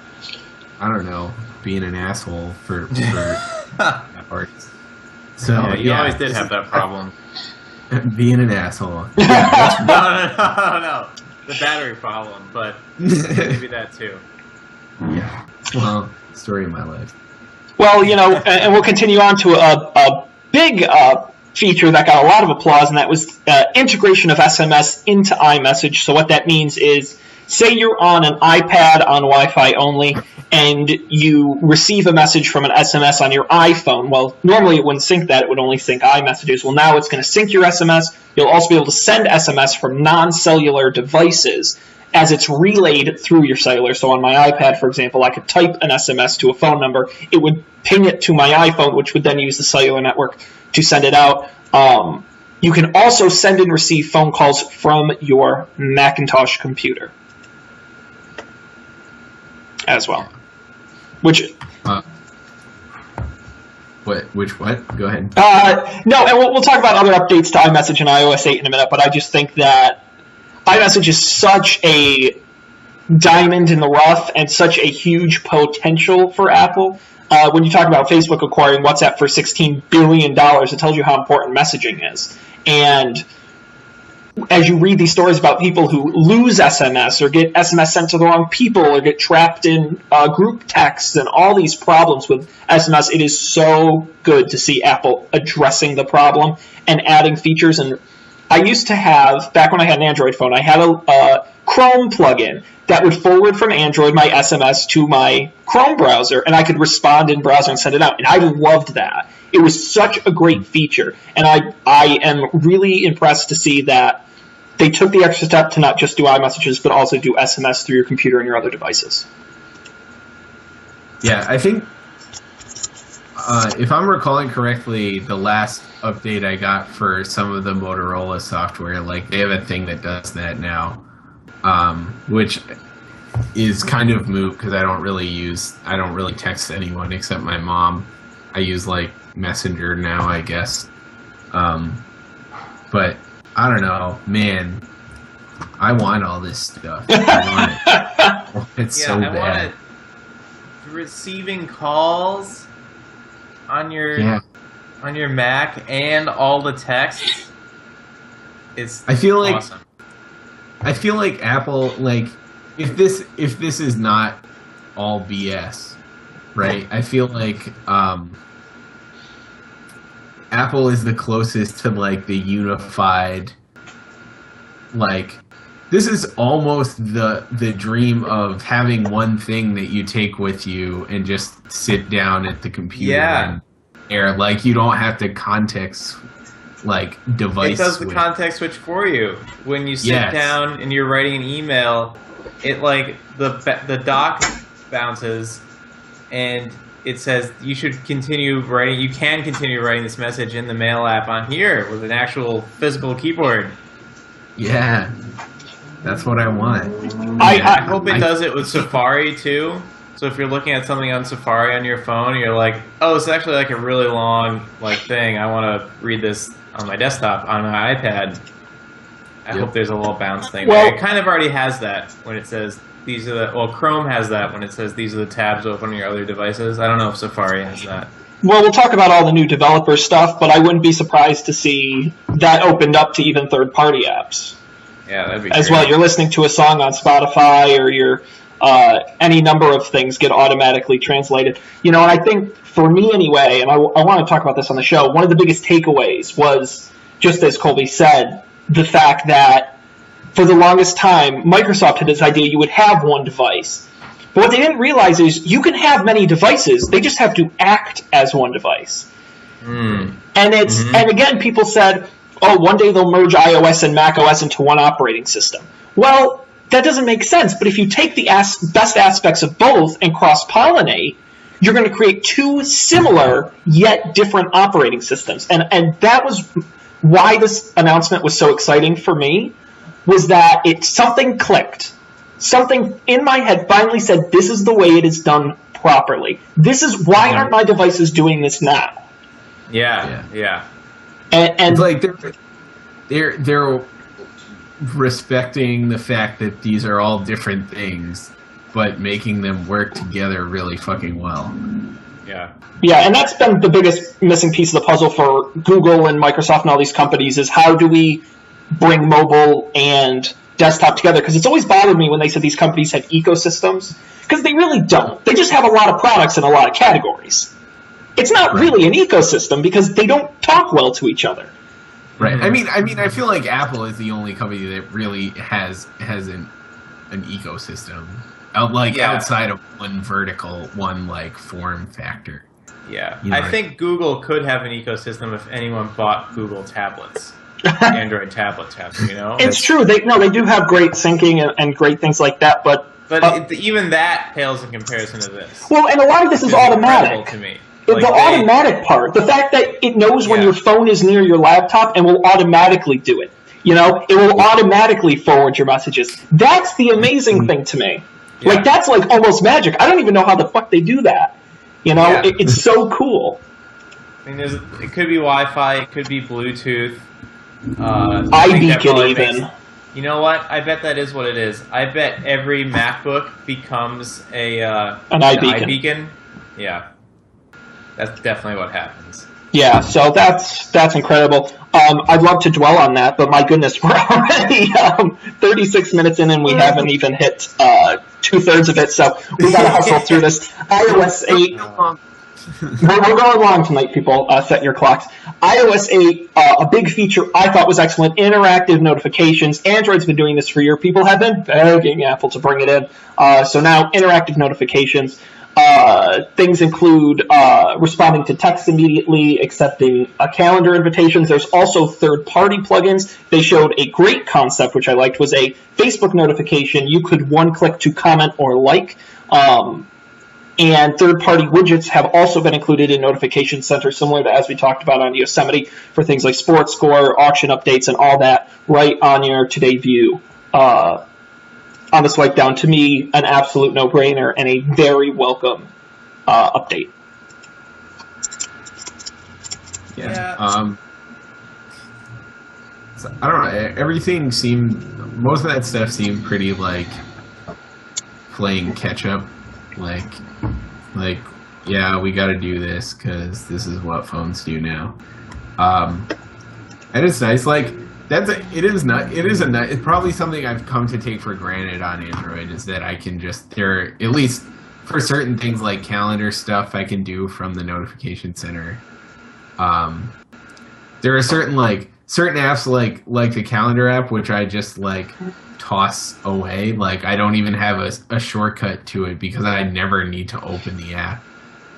I don't know, being an asshole for hours. So Yeah, you always did have that problem. being an asshole. Yeah, No. The battery problem, but maybe that too. yeah. Well, story of my life. Well, and we'll continue on to a big feature that got a lot of applause, and that was integration of SMS into iMessage. So what that means is, say you're on an iPad on Wi-Fi only, and you receive a message from an SMS on your iPhone. Well, normally it wouldn't sync that. It would only sync iMessages. Well, now it's going to sync your SMS. You'll also be able to send SMS from non-cellular devices as it's relayed through your cellular. So on my iPad, for example, I could type an SMS to a phone number. It would ping it to my iPhone, which would then use the cellular network to send it out. You can also send and receive phone calls from your Macintosh computer as well. Which what? Go ahead. No, and we'll talk about other updates to iMessage and iOS 8 in a minute, but I just think that iMessage is such a diamond in the rough and such a huge potential for Apple. When you talk about Facebook acquiring WhatsApp for $16 billion, it tells you how important messaging is. And as you read these stories about people who lose SMS or get SMS sent to the wrong people or get trapped in group texts and all these problems with SMS, it is so good to see Apple addressing the problem and adding features. And I used to have, back when I had an Android phone, I had a Chrome plugin that would forward from Android my SMS to my Chrome browser, and I could respond in browser and send it out. And I loved that. It was such a great feature. And I am really impressed to see that they took the extra step to not just do iMessages, but also do SMS through your computer and your other devices. Yeah, I think if I'm recalling correctly, the last update I got for some of the Motorola software, like they have a thing that does that now, which is kind of moot because I don't really text anyone except my mom. I use like Messenger now, I guess. But I don't know, man. I want all this stuff. I want it. It's so bad. Want it. Receiving calls on your Mac and all the texts. I feel like awesome. I feel like Apple, like if this is not all BS, right? I feel like Apple is the closest to like the unified, like this is almost the dream of having one thing that you take with you and just sit down at the computer and air. Like you don't have to context like device. It does the context switch for you when you sit down and you're writing an email. It like the dock bounces and it says you should continue writing. You can continue writing this message in the Mail app on here with an actual physical keyboard. Yeah, that's what I want. I hope it does it with Safari too. So if you're looking at something on Safari on your phone, you're like, oh, it's actually like a really long like thing. I want to read this on my desktop on my iPad. I hope there's a little bounce thing. Well, it kind of already has that when it says these are the. Well, Chrome has that when it says these are the tabs open on your other devices. I don't know if Safari has that. Well, we'll talk about all the new developer stuff, but I wouldn't be surprised to see that opened up to even third-party apps. Yeah, that'd be as great. Well. You're listening to a song on Spotify, or your any number of things get automatically translated. And I think for me anyway, and I want to talk about this on the show. One of the biggest takeaways was, just as Colby said, the fact that for the longest time, Microsoft had this idea you would have one device. But what they didn't realize is you can have many devices. They just have to act as one device. And and again, people said, oh, one day they'll merge iOS and macOS into one operating system. Well, that doesn't make sense. But if you take the best aspects of both and cross-pollinate, you're going to create two similar yet different operating systems. And that was why this announcement was so exciting for me, was that something clicked. Something in my head finally said, this is the way it is done properly. This is why aren't my devices doing this now? Yeah. And it's like they're respecting the fact that these are all different things, but making them work together really fucking well. Yeah. Yeah, and that's been the biggest missing piece of the puzzle for Google and Microsoft and all these companies is how do we bring mobile and desktop together? Because it's always bothered me when they said these companies had ecosystems, because they really don't. They just have a lot of products in a lot of categories. It's not really an ecosystem because they don't talk well to each other. Right. I mean, I feel like Apple is the only company that really has an ecosystem, outside of one vertical, one like form factor. Yeah, You know, I think Google could have an ecosystem if anyone bought Google tablets, Android tablets. You know, It's true. They do have great syncing and great things like that, but even that pales in comparison to this. Well, and a lot of this is automatic. To me. The automatic part, the fact that it knows when your phone is near your laptop and will automatically do it. You know, it will automatically forward your messages. That's the amazing thing to me. Yeah. Like, that's like almost magic. I don't even know how the fuck they do that. You know, it's so cool. I mean, it could be Wi-Fi, it could be Bluetooth. iBeacon even. You know what? I bet that is what it is. I bet every MacBook becomes an iBeacon. Yeah. That's definitely what happens. Yeah, so that's incredible. I'd love to dwell on that, but my goodness, we're already 36 minutes in and we haven't even hit 2/3 of it, so we gotta hustle through this. iOS 8. We're going long tonight, people. Set your clocks. iOS 8, a big feature I thought was excellent, interactive notifications. Android's been doing this for years. People have been begging Apple to bring it in. So now, interactive notifications. Things include responding to text immediately, accepting calendar invitations. There's also third-party plugins. They showed a great concept, which I liked, was a Facebook notification. You could one-click to comment or like. And third-party widgets have also been included in Notification Center, similar to as we talked about on Yosemite, for things like sports score, auction updates, and all that right on your Today view. On the swipe down, to me, an absolute no-brainer and a very welcome update. Yeah. So, I don't know. Everything most of that stuff seemed pretty like playing catch up. Like, yeah, we got to do this because this is what phones do now. And it's nice. Like, it's probably something I've come to take for granted on Android is that I can at least for certain things like calendar stuff I can do from the notification center. There are certain apps like the calendar app, which I just like toss away. Like, I don't even have a shortcut to it because I never need to open the app.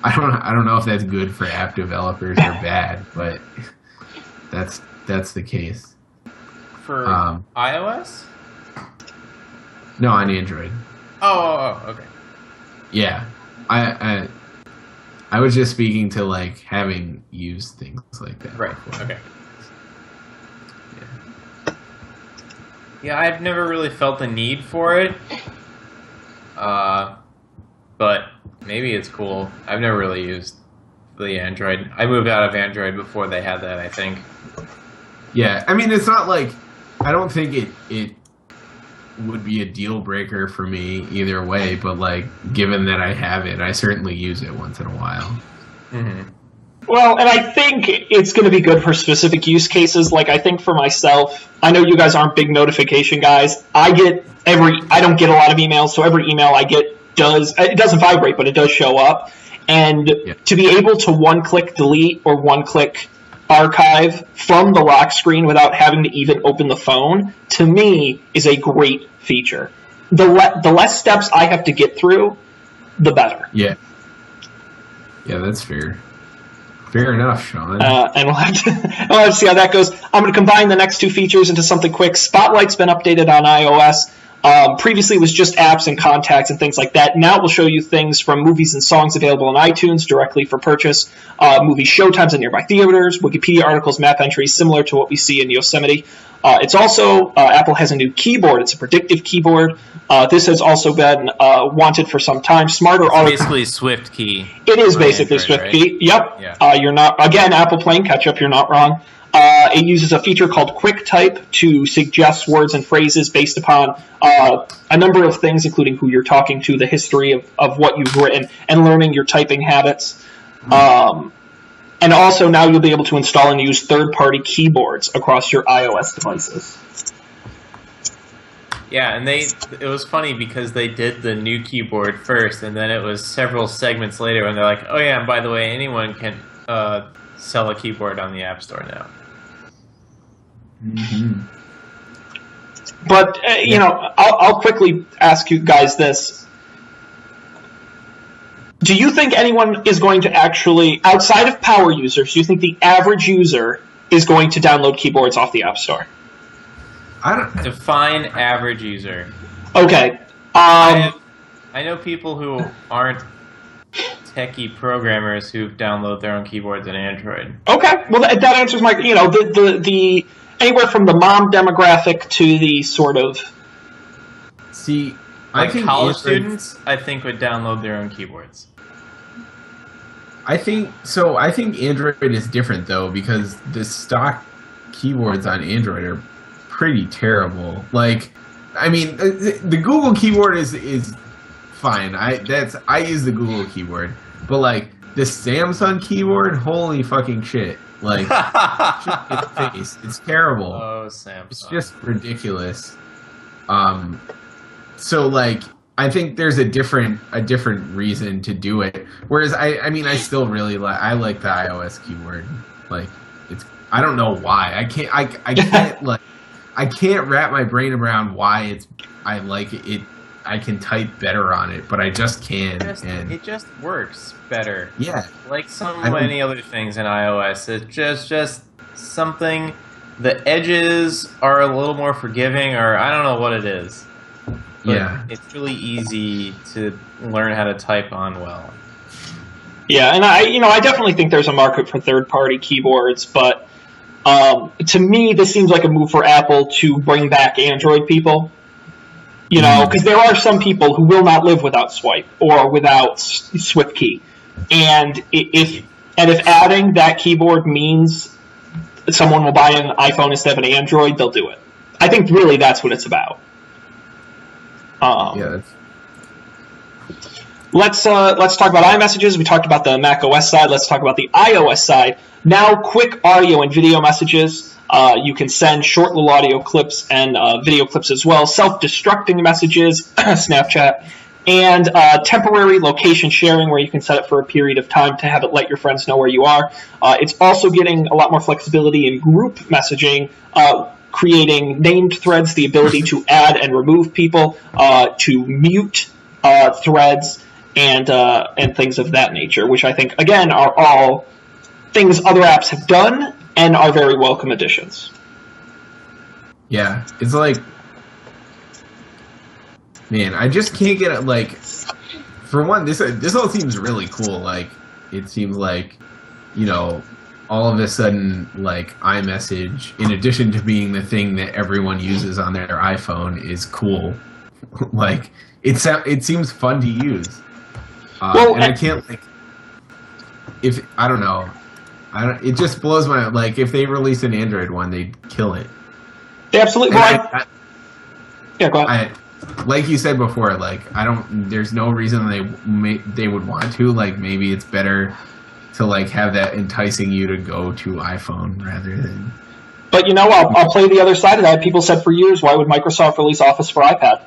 I don't know if that's good for app developers or bad, but that's the case. For iOS? No, on Android. Oh, okay. Yeah, I was just speaking to like having used things like that. Right. Before. Okay. Yeah, I've never really felt the need for it. But maybe it's cool. I've never really used the Android. I moved out of Android before they had that, I think. Yeah, I mean, it's not like I don't think it would be a deal breaker for me either way, but like given that I have it, I certainly use it once in a while. Mm-hmm. Well, and I think it's going to be good for specific use cases. Like, I think for myself, I know you guys aren't big notification guys. I don't get a lot of emails, so every email I get it doesn't vibrate, but it does show up. And to be able to one-click delete or one-click archive from the lock screen without having to even open the phone, to me, is a great feature. The less steps I have to get through, the better. Yeah, that's fair. Fair enough, Sean. And we'll have to see how that goes. I'm going to combine the next two features into something quick. Spotlight's been updated on iOS. Previously, it was just apps and contacts and things like that. Now it will show you things from movies and songs available on iTunes directly for purchase, movie showtimes in nearby theaters, Wikipedia articles, map entries, similar to what we see in Yosemite. It's also, Apple has a new keyboard. It's a predictive keyboard. This has also been wanted for some time. Smarter auto. Basically, Swift key. It is basically Swift key. Yep. Yeah. You're not, again, Apple playing catch up. You're not wrong. It uses a feature called QuickType to suggest words and phrases based upon a number of things, including who you're talking to, the history of what you've written, and learning your typing habits. And also now you'll be able to install and use third-party keyboards across your iOS devices. Yeah, and it was funny because they did the new keyboard first, and then it was several segments later when they're like, oh yeah, and by the way, anyone can sell a keyboard on the App Store now. Mm-hmm. But, you know, I'll quickly ask you guys this. Do you think anyone is going to actually, outside of power users, do you think the average user is going to download keyboards off the App Store? I don't define average user. Okay. I know people who aren't techie programmers who download their own keyboards on Android. Okay. Well, that answers my, you know, the anywhere from the mom demographic to the sort of. see. Like I think college Android, students, I think, would download their own keyboards. I think so. I think Android is different though because the stock keyboards on Android are pretty terrible. Like, I mean, the Google keyboard is fine. I use the Google keyboard, but like the Samsung keyboard, holy fucking shit! Like, it's terrible. Oh, Samsung! It's just ridiculous. So like, I think there's a different reason to do it. Whereas I mean, I still really like the iOS keyboard. Like, I don't know why. I can't like. I can't wrap my brain around why I like it. I can type better on it, but I just can't. It just works better. Yeah. Like many other things in iOS, it's just something. The edges are a little more forgiving, or I don't know what it is. But yeah. It's really easy to learn how to type on well. Yeah, and I definitely think there's a market for third-party keyboards, but to me, this seems like a move for Apple to bring back Android people. You know, because there are some people who will not live without Swipe or without SwiftKey, and if adding that keyboard means someone will buy an iPhone instead of an Android, they'll do it. I think really that's what it's about. Yeah. Let's talk about iMessages. We talked about the Mac OS side. Let's talk about the iOS side. Now, quick audio and video messages. You can send short little audio clips and video clips as well. Self-destructing messages, Snapchat, and temporary location sharing where you can set it for a period of time to have it let your friends know where you are. It's also getting a lot more flexibility in group messaging, creating named threads, the ability to add and remove people, to mute threads, and things of that nature, which I think, again, are all things other apps have done and are very welcome additions. Yeah, it's like, man, I just can't get it. Like, for one, this all seems really cool. Like, it seems like, you know, all of a sudden, like, iMessage, in addition to being the thing that everyone uses on their iPhone, is cool. Like, it seems fun to use. And I can't, like, I don't know. It just blows my, like, if they release an Android one, they'd kill it. They absolutely. Yeah, go ahead. Like you said before, like, there's no reason they would want to. Like, maybe it's better to, like, have that enticing you to go to iPhone rather than. But, you know, I'll play the other side of that. People said for years, why would Microsoft release Office for iPad?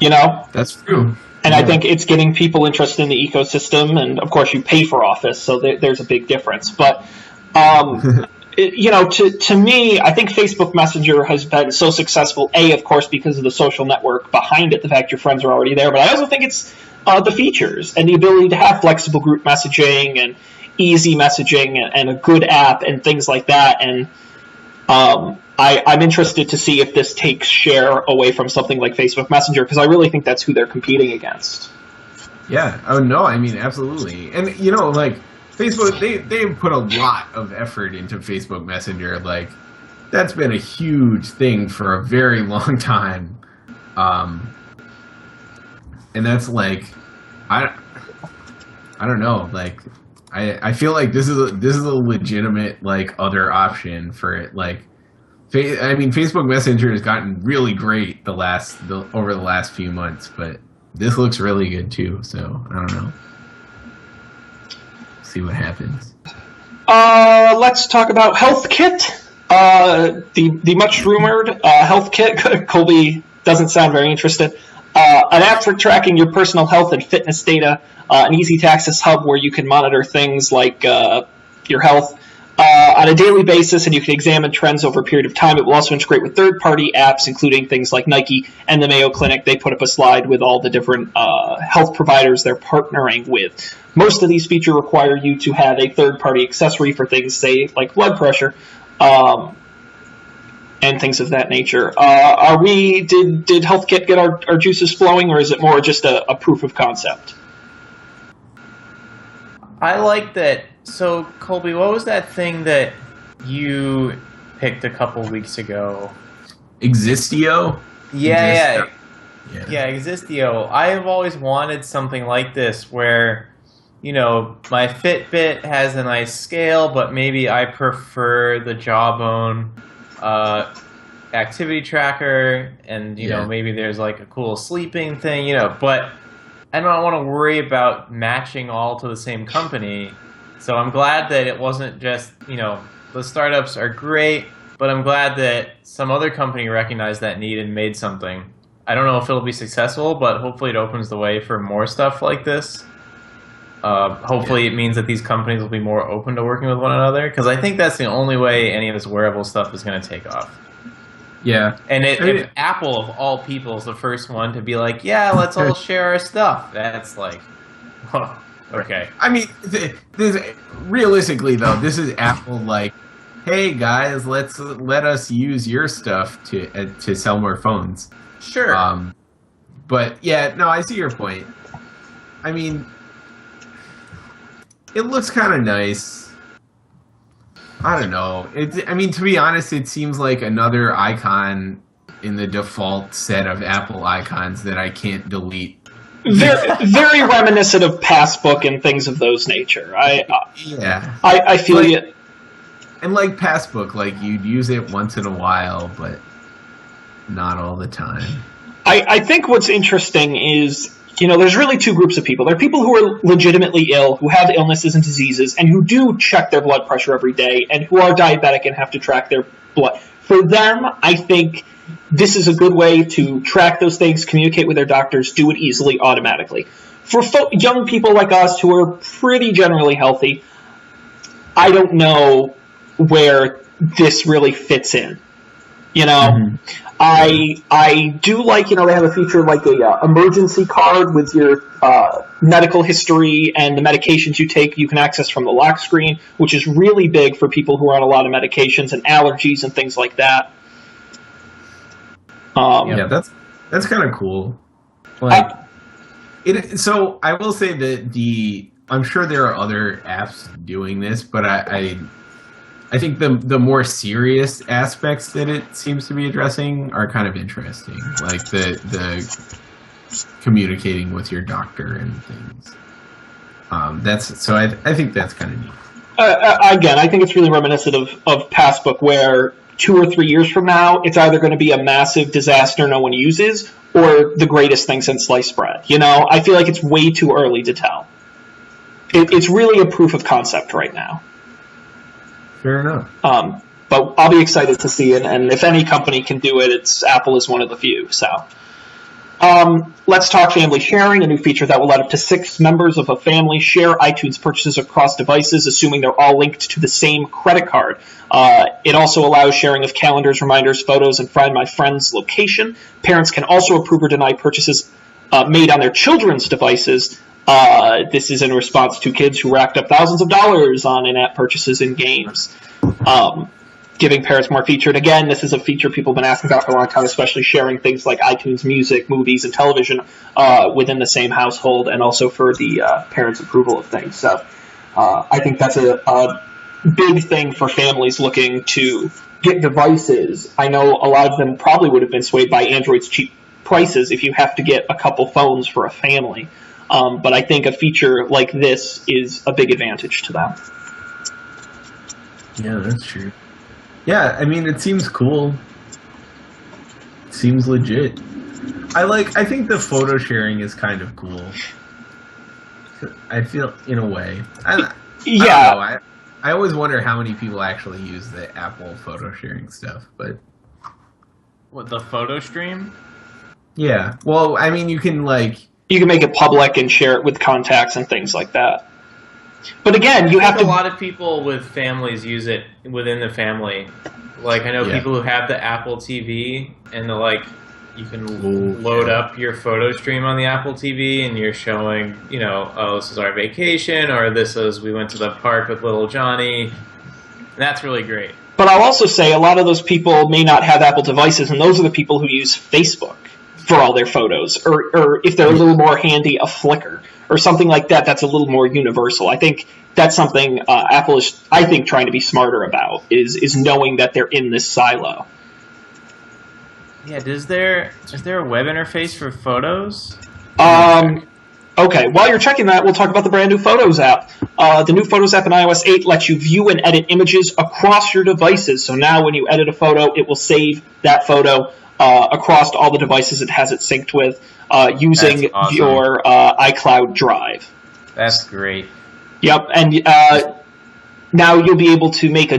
You know? That's true. And I think it's getting people interested in the ecosystem, and of course you pay for Office, so there's a big difference. But, you know, to me, I think Facebook Messenger has been so successful, of course, because of the social network behind it, the fact your friends are already there, but I also think it's the features and the ability to have flexible group messaging and easy messaging and a good app and things like that. And I'm interested to see if this takes share away from something like Facebook Messenger, because I really think that's who they're competing against. Yeah. Oh, no, I mean, absolutely. And, you know, like, Facebook, they've put a lot of effort into Facebook Messenger. Like, that's been a huge thing for a very long time. And that's, like, I don't know, like, I feel like this is a legitimate like other option for it. Like, I mean, Facebook Messenger has gotten really great over the last few months, but this looks really good too. So I don't know. See what happens. Let's talk about HealthKit. The much rumored HealthKit. Colby doesn't sound very interested. An app for tracking your personal health and fitness data. An easy-to-access hub where you can monitor things like your health on a daily basis, and you can examine trends over a period of time. It will also integrate with third-party apps, including things like Nike and the Mayo Clinic. They put up a slide with all the different health providers they're partnering with. Most of these features require you to have a third-party accessory for things, say, like blood pressure, and things of that nature. Did HealthKit get our juices flowing, or is it more just a proof of concept? I like that. So, Colby, what was that thing that you picked a couple weeks ago? Existio? Yeah, Existio. I have always wanted something like this where, you know, my Fitbit has a nice scale, but maybe I prefer the Jawbone activity tracker, and, you know, maybe there's like a cool sleeping thing, you know, but I don't want to worry about matching all to the same company. So I'm glad that it wasn't just, you know, the startups are great, but I'm glad that some other company recognized that need and made something. I don't know if it'll be successful, but hopefully it opens the way for more stuff like this. Hopefully it means that these companies will be more open to working with one another, because I think that's the only way any of this wearable stuff is going to take off. Yeah. And if Apple, of all people, is the first one to be like, yeah, let's all share our stuff, that's like, huh, okay. I mean, realistically, though, this is Apple like, hey, guys, let us use your stuff to sell more phones. Sure. But, yeah, no, I see your point. I mean, it looks kind of nice. I don't know. I mean, to be honest, it seems like another icon in the default set of Apple icons that I can't delete. Very reminiscent of Passbook and things of those nature. I feel like, you. And like Passbook, like you'd use it once in a while, but not all the time. I think what's interesting is, you know, there's really two groups of people. There are people who are legitimately ill, who have illnesses and diseases, and who do check their blood pressure every day, and who are diabetic and have to track their blood. For them, I think this is a good way to track those things, communicate with their doctors, do it easily, automatically. For young people like us who are pretty generally healthy, I don't know where this really fits in. You know, I do like, you know, they have a feature like a emergency card with your medical history and the medications you take you can access from the lock screen, which is really big for people who are on a lot of medications and allergies and things like that. Yeah, that's kind of cool. Like, so I will say that I'm sure there are other apps doing this, but I think the more serious aspects that it seems to be addressing are kind of interesting, like the communicating with your doctor and things. I think that's kind of neat. Again, I think it's really reminiscent of Passbook, where 2 or 3 years from now, it's either going to be a massive disaster no one uses, or the greatest thing since sliced bread. You know, I feel like it's way too early to tell. It's really a proof of concept right now. Fair enough. But I'll be excited to see it, and if any company can do it, Apple is one of the few. So, let's talk family sharing, a new feature that will let up to 6 members of a family share iTunes purchases across devices, assuming they're all linked to the same credit card. It also allows sharing of calendars, reminders, photos, and Find My Friends location. Parents can also approve or deny purchases made on their children's devices. This is in response to kids who racked up thousands of dollars on in-app purchases in games, giving parents more feature. And again, this is a feature people have been asking about for a long time, especially sharing things like iTunes Music, movies, and television within the same household, and also for the parents' approval of things. So I think that's a big thing for families looking to get devices. I know a lot of them probably would have been swayed by Android's cheap prices if you have to get a couple phones for a family. But I think a feature like this is a big advantage to them. Yeah, that's true. Yeah, I mean, it seems cool. It seems legit. I think the photo sharing is kind of cool. I feel, in a way. I don't know. I always wonder how many people actually use the Apple photo sharing stuff, but... What, the photo stream? Yeah. Well, I mean, you can, like... You can make it public and share it with contacts and things like that. But again, you have to... A lot of people with families use it within the family. Like, I know people who have the Apple TV, and they're like, you can load up your photo stream on the Apple TV, and you're showing, you know, oh, this is our vacation, or this is, we went to the park with little Johnny. And that's really great. But I'll also say a lot of those people may not have Apple devices, and those are the people who use Facebook for all their photos, or if they're a little more handy, a Flickr, or something like that that's a little more universal. I think that's something Apple is, I think, trying to be smarter about, is knowing that they're in this silo. Yeah, is there a web interface for photos? Okay, while you're checking that, we'll talk about the brand new Photos app. The new Photos app in iOS 8 lets you view and edit images across your devices. So now when you edit a photo, it will save that photo across all the devices it has it synced with using your iCloud Drive. That's great. Yep, and now you'll be able to make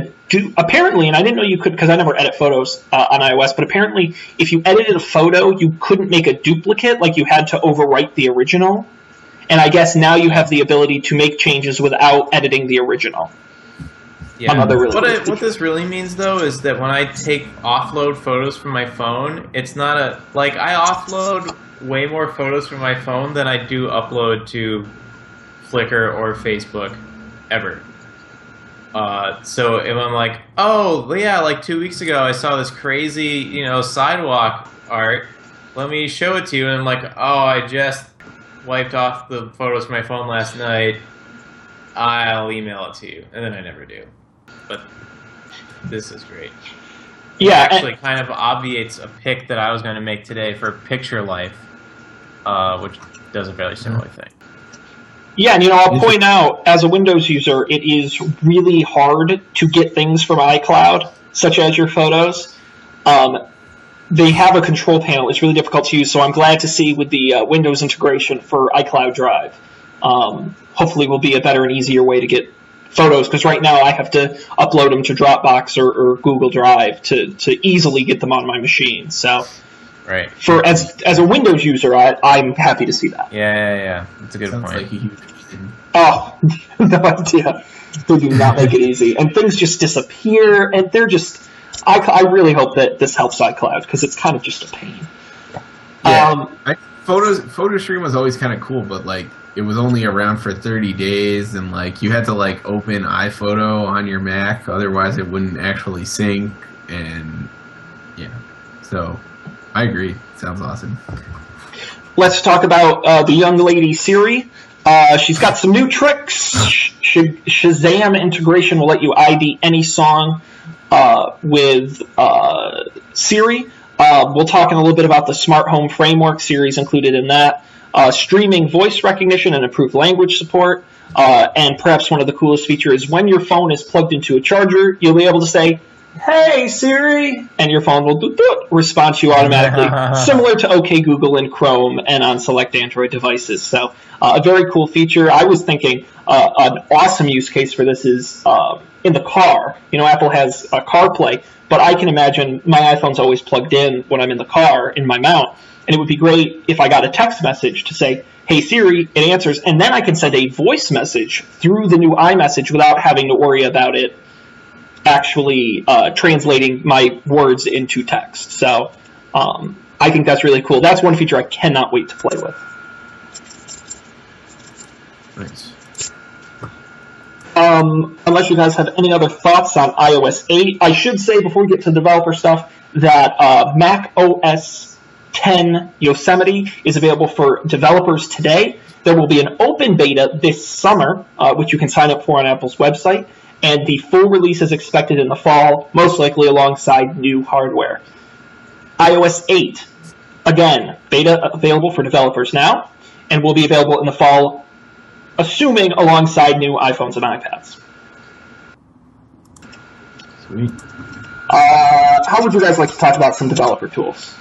apparently, and I didn't know you could because I never edit photos on iOS, but apparently if you edited a photo, you couldn't make a duplicate, like you had to overwrite the original. And I guess now you have the ability to make changes without editing the original. Yeah. What this really means, though, is that when I offload photos from my phone, it's not I offload way more photos from my phone than I do upload to Flickr or Facebook ever. So if I'm like, oh, yeah, like 2 weeks ago I saw this crazy, sidewalk art, let me show it to you, and I'm like, oh, I just wiped off the photos from my phone last night, I'll email it to you, and then I never do. But this is great. Yeah, it actually kind of obviates a pic that I was going to make today for Picture Life, which does a very similar thing. Yeah, and I'll point out, as a Windows user, it is really hard to get things from iCloud, such as your photos. They have a control panel. It's really difficult to use, so I'm glad to see with the Windows integration for iCloud Drive. Hopefully will be a better and easier way to get photos, because right now I have to upload them to Dropbox or Google Drive to easily get them on my machine. So, right. As a Windows user, I'm happy to see that. Yeah. That's a good point. Like a huge Oh, no idea. They do not make it easy. And things just disappear, and they're just... I really hope that this helps iCloud, because it's kind of just a pain. Yeah. Photo Stream was always kind of cool, but, it was only around for 30 days, and, you had to, open iPhoto on your Mac, otherwise it wouldn't actually sync, and, yeah. So, I agree. Sounds awesome. Let's talk about the young lady Siri. She's got some new tricks. Shazam integration will let you ID any song with Siri. We'll talk in a little bit about the Smart Home Framework. Siri's included in that. Streaming voice recognition and improved language support. And perhaps one of the coolest features is when your phone is plugged into a charger, you'll be able to say, "Hey Siri," and your phone will respond to you automatically, similar to OK Google in Chrome and on select Android devices. So a very cool feature. I was thinking an awesome use case for this is in the car. Apple has a CarPlay, but I can imagine my iPhone's always plugged in when I'm in the car in my mount, and it would be great if I got a text message to say, "Hey Siri," it answers, and then I can send a voice message through the new iMessage without having to worry about it actually translating my words into text. So I think that's really cool. That's one feature I cannot wait to play with. Nice. Unless you guys have any other thoughts on iOS 8, I should say before we get to developer stuff that Mac OS 10 Yosemite is available for developers today. There will be an open beta this summer, which you can sign up for on Apple's website. And the full release is expected in the fall, most likely alongside new hardware. iOS 8, again, beta available for developers now. and will be available in the fall, assuming alongside new iPhones and iPads. Sweet. How would you guys like to talk about some developer tools?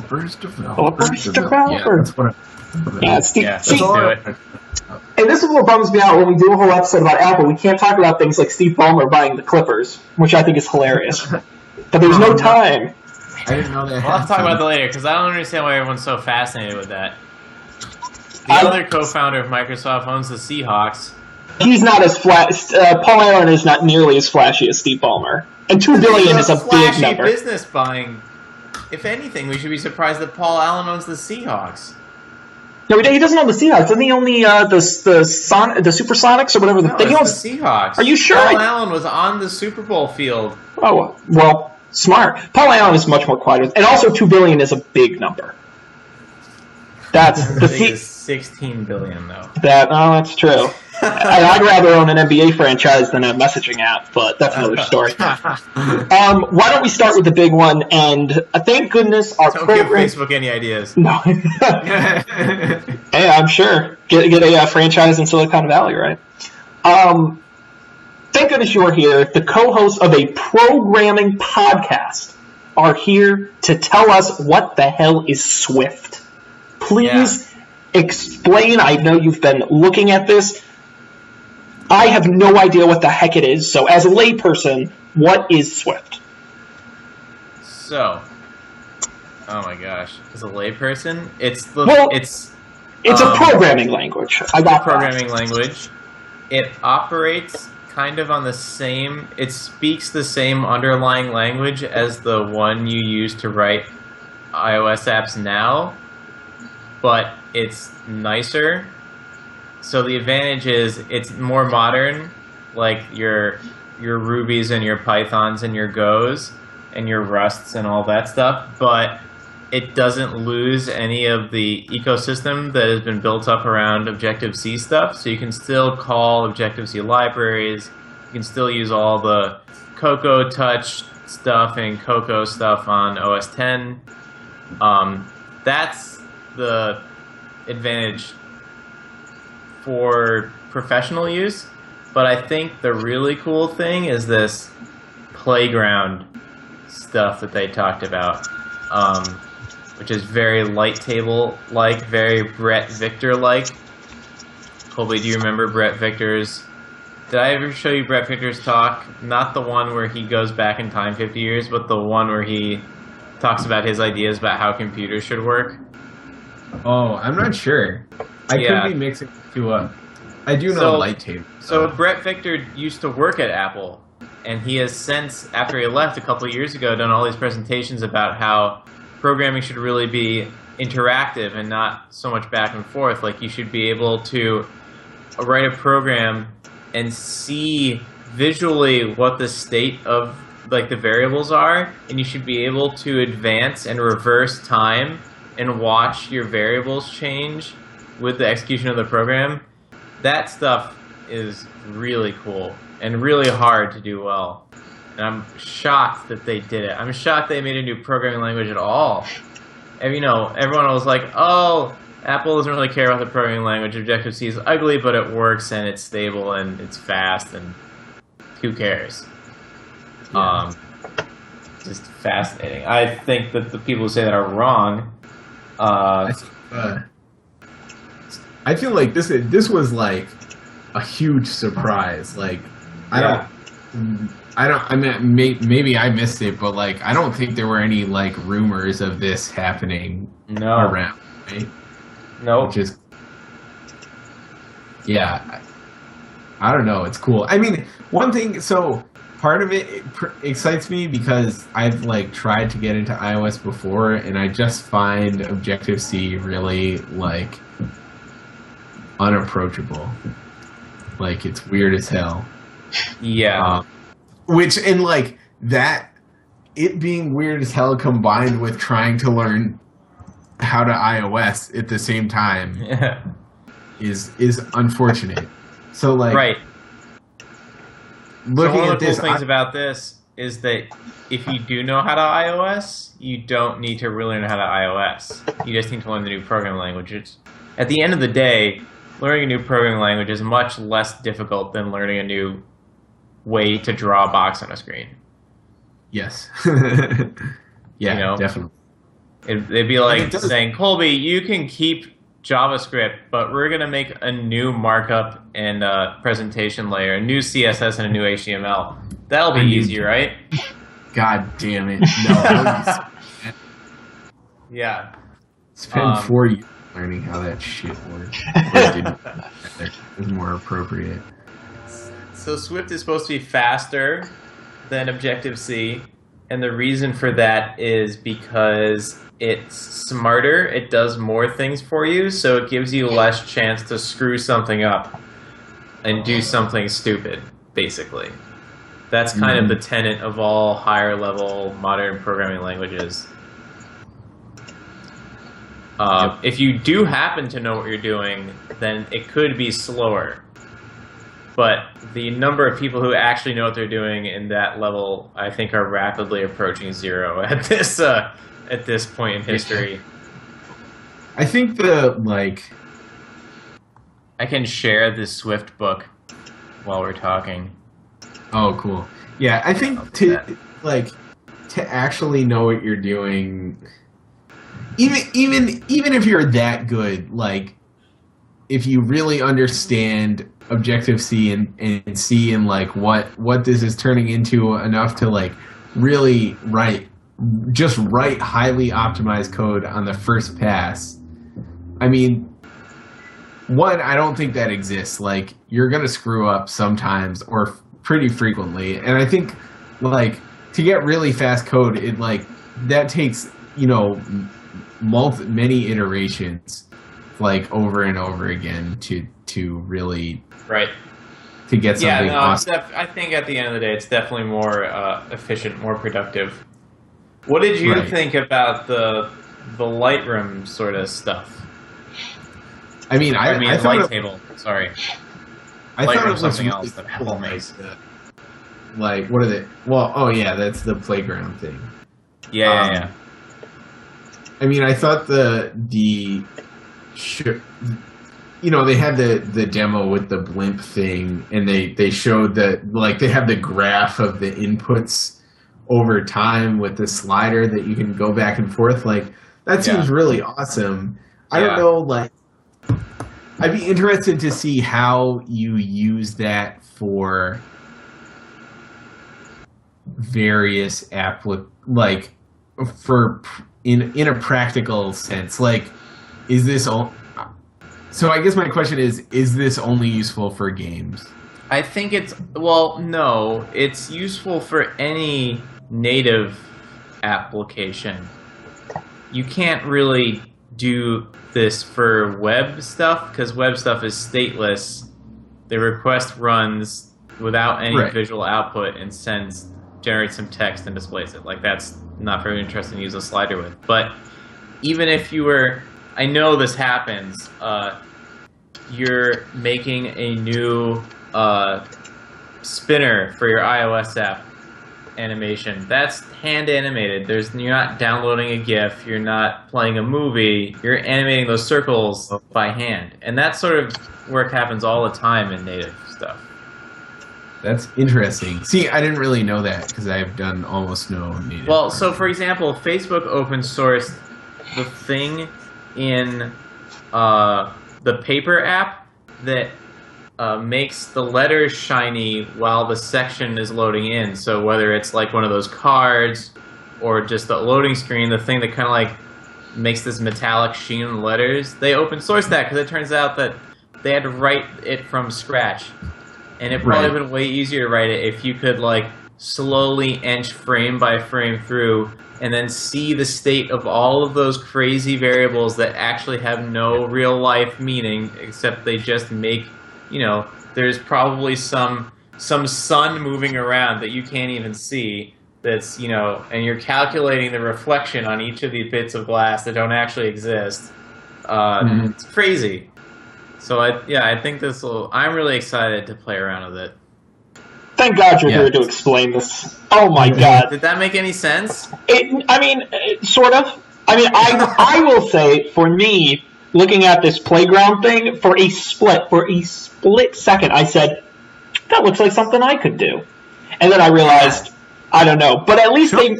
Developers. Yeah, that's what Steve, let's do it. And this is what bums me out when we do a whole episode about Apple. We can't talk about things like Steve Ballmer buying the Clippers, which I think is hilarious. But there's no time. I didn't know that. We'll have to talk about that later, because I don't understand why everyone's so fascinated with that. The other co-founder of Microsoft owns the Seahawks. He's not as Paul Allen is not nearly as flashy as Steve Ballmer. And $2 billion is a big number. Business buying. If anything, we should be surprised that Paul Allen owns the Seahawks. No, he doesn't own the Seahawks. Doesn't he own the Supersonics or whatever? No, he owns the Seahawks. Are you sure? Paul Allen was on the Super Bowl field. Oh, well, smart. Paul Allen is much more quiet. And also $2 billion is a big number. That's I think it's $16 billion, though. That's true. I'd rather own an NBA franchise than a messaging app, but that's another story. Why don't we start with the big one? And thank goodness our Don't program... give Facebook any ideas. No. Hey, I'm sure. Get a franchise in Silicon Valley, right? Thank goodness you're here. The co-hosts of a programming podcast are here to tell us what the hell is Swift. Please explain. I know you've been looking at this. I have no idea what the heck it is. So as a layperson, what is Swift? So, oh my gosh, as a layperson, it's a programming language. I got programming language. It operates kind of on the same. It speaks the same underlying language as the one you use to write iOS apps now, but it's nicer. So the advantage is it's more modern, like your Rubies and your Pythons and your Go's and your Rusts and all that stuff, but it doesn't lose any of the ecosystem that has been built up around Objective-C stuff. So you can still call Objective-C libraries. You can still use all the Cocoa Touch stuff and Cocoa stuff on OS X. That's the advantage for professional use, but I think the really cool thing is this playground stuff that they talked about, which is very light table-like, very Brett Victor-like. Colby, do you remember Brett Victor's... Did I ever show you Brett Victor's talk? Not the one where he goes back in time 50 years, but the one where he talks about his ideas about how computers should work. Oh, I'm not sure. I could be mixing two up. I do know light table. So Brett Victor used to work at Apple, and he has since, after he left a couple of years ago, done all these presentations about how programming should really be interactive and not so much back and forth. Like, you should be able to write a program and see visually what the state of like the variables are, and you should be able to advance and reverse time and watch your variables change with the execution of the program. That stuff is really cool and really hard to do well. And I'm shocked that they did it. I'm shocked they made a new programming language at all. And, you know, everyone was like, oh, Apple doesn't really care about the programming language. Objective-C is ugly, but it works and it's stable and it's fast, and who cares? Yeah. Just fascinating. I think that the people who say that are wrong. I feel like this was like a huge surprise. Like, I mean, maybe I missed it, but like, I don't think there were any like rumors of this happening around, right? No. Just, yeah, I don't know. It's cool. I mean, one thing. So part of it excites me because I've like tried to get into iOS before, and I just find Objective-C really like unapproachable. Like, it's weird as hell. Yeah. Which, and like that, it being weird as hell combined with trying to learn how to iOS at the same time is unfortunate. So like, right. Looking so one at of the this, cool things about this is that if you do know how to iOS, you don't need to really know how to iOS. You just need to learn the new programming language. At the end of the day, learning a new programming language is much less difficult than learning a new way to draw a box on a screen. Yes. Yeah, definitely. It'd be like saying, Colby, you can keep JavaScript, but we're going to make a new markup and presentation layer, a new CSS and a new HTML. That'll be easy, right? God damn it. No. Yeah. Spend 4 years learning how that shit works. It was more appropriate. So Swift is supposed to be faster than Objective-C, and the reason for that is because it's smarter, it does more things for you, so it gives you less chance to screw something up and do something stupid, basically. That's kind of the tenet of all higher level modern programming languages. If you do happen to know what you're doing, then it could be slower. But the number of people who actually know what they're doing in that level, I think, are rapidly approaching zero at this point in history. I think I can share the Swift book while we're talking. Oh, cool. Yeah, I think to actually know what you're doing, even if you're that good, like if you really understand Objective-C and see and like what this is turning into enough to like really write highly optimized code on the first pass. I mean, one, I don't think that exists. Like, you're gonna screw up sometimes or pretty frequently, and I think like to get really fast code, it like that takes many iterations, like over and over again to really to get something awesome. I think at the end of the day, it's definitely more efficient, more productive. What did you think about the Lightroom sort of stuff? I mean, I thought Lighttable. Sorry, I thought it was something really else that Apple makes. Like, what are they? Well, oh yeah, that's the playground thing. Yeah. I mean, I thought they had the demo with the blimp thing, and they showed that, like, they have the graph of the inputs over time with the slider that you can go back and forth. Like, that seems really awesome. I don't know, like, I'd be interested to see how you use that for various in a practical sense. Like, is this all? So I guess my question is this only useful for games? I think no, it's useful for any native application. You can't really do this for web stuff because web stuff is stateless. The request runs without any visual output and generates some text and displays it. Like, that's not very interesting to use a slider with. But even if you were, I know this happens, you're making a new spinner for your iOS app animation. That's hand animated. You're not downloading a GIF, you're not playing a movie, you're animating those circles by hand. And that sort of work happens all the time in native stuff. That's interesting. See, I didn't really know that because I've done almost no native. Well, so for example, Facebook open sourced the thing in the Paper app that makes the letters shiny while the section is loading in. So whether it's like one of those cards or just the loading screen, the thing that kind of like makes this metallic sheen on the letters, they open sourced that because it turns out that they had to write it from scratch. And it probably would have been way easier to write it if you could like slowly inch frame by frame through and then see the state of all of those crazy variables that actually have no real life meaning except they just make, there's probably some sun moving around that you can't even see that's, and you're calculating the reflection on each of the bits of glass that don't actually exist. It's crazy. So I think I'm really excited to play around with it. Thank God you're here to explain this. Oh my God. Did that make any sense? Sort of. I mean, I will say, for me, looking at this playground thing, for a split second, I said, that looks like something I could do. And then I realized, I don't know. But at least they...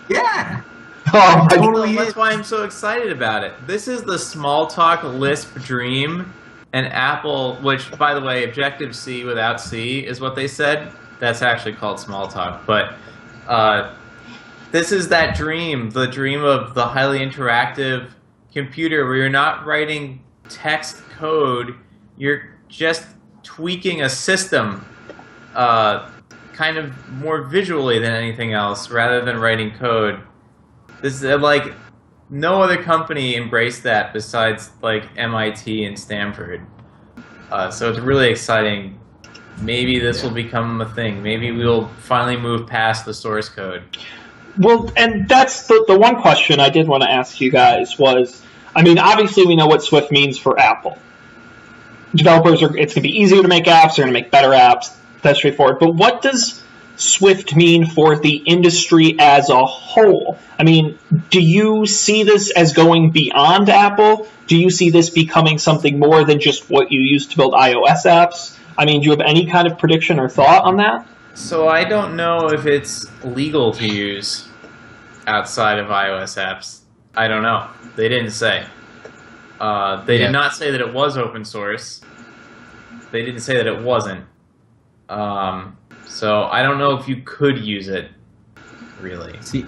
Yeah. Oh, totally. That's why I'm so excited about it. This is the Smalltalk Lisp dream, and Apple, which, by the way, Objective-C without C is what they said. That's actually called Smalltalk. But this is that dream, the dream of the highly interactive computer where you're not writing text code, you're just tweaking a system kind of more visually than anything else rather than writing code. This is like no other company embraced that besides like MIT and Stanford. So it's really exciting. Maybe this will become a thing. Maybe we'll finally move past the source code. Well, and that's the one question I did want to ask you guys was, I mean, obviously we know what Swift means for Apple. Developers it's going to be easier to make apps, they're going to make better apps, that's straightforward. But what does Swift mean for the industry as a whole? I mean, do you see this as going beyond Apple? Do you see this becoming something more than just what you use to build iOS apps? I mean, do you have any kind of prediction or thought on that? So I don't know if it's legal to use outside of iOS apps. I don't know. They didn't say. They did not say that it was open source. They didn't say that it wasn't. So I don't know if you could use it, really. See,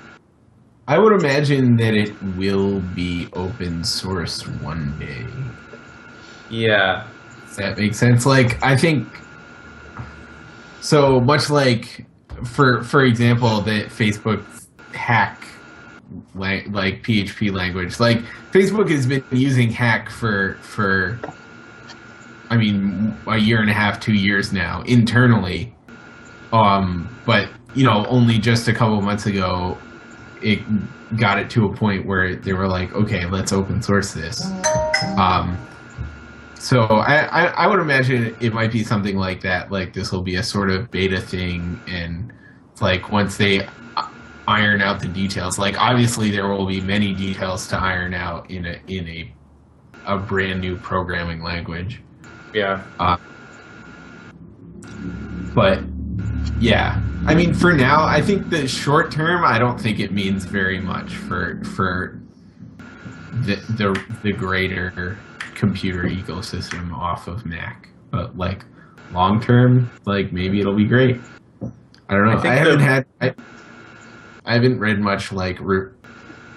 I would imagine that it will be open source one day. Yeah. Does that make sense? Like, I think... So, much like, for example, that Facebook hack, like PHP language. Like, Facebook has been using hack for I mean, a year and a half, 2 years now, internally. But, you know, only just a couple of months ago, it got it to a point where they were like, okay, let's open source this. So I would imagine it might be something like that. Like, this will be a sort of beta thing, and it's like once they iron out the details, like obviously there will be many details to iron out in a brand new programming language. Yeah. But yeah, I mean, for now, I think the short term, I don't think it means very much for the greater computer ecosystem off of Mac. But like long term, like maybe it'll be great. I don't know. I haven't read much like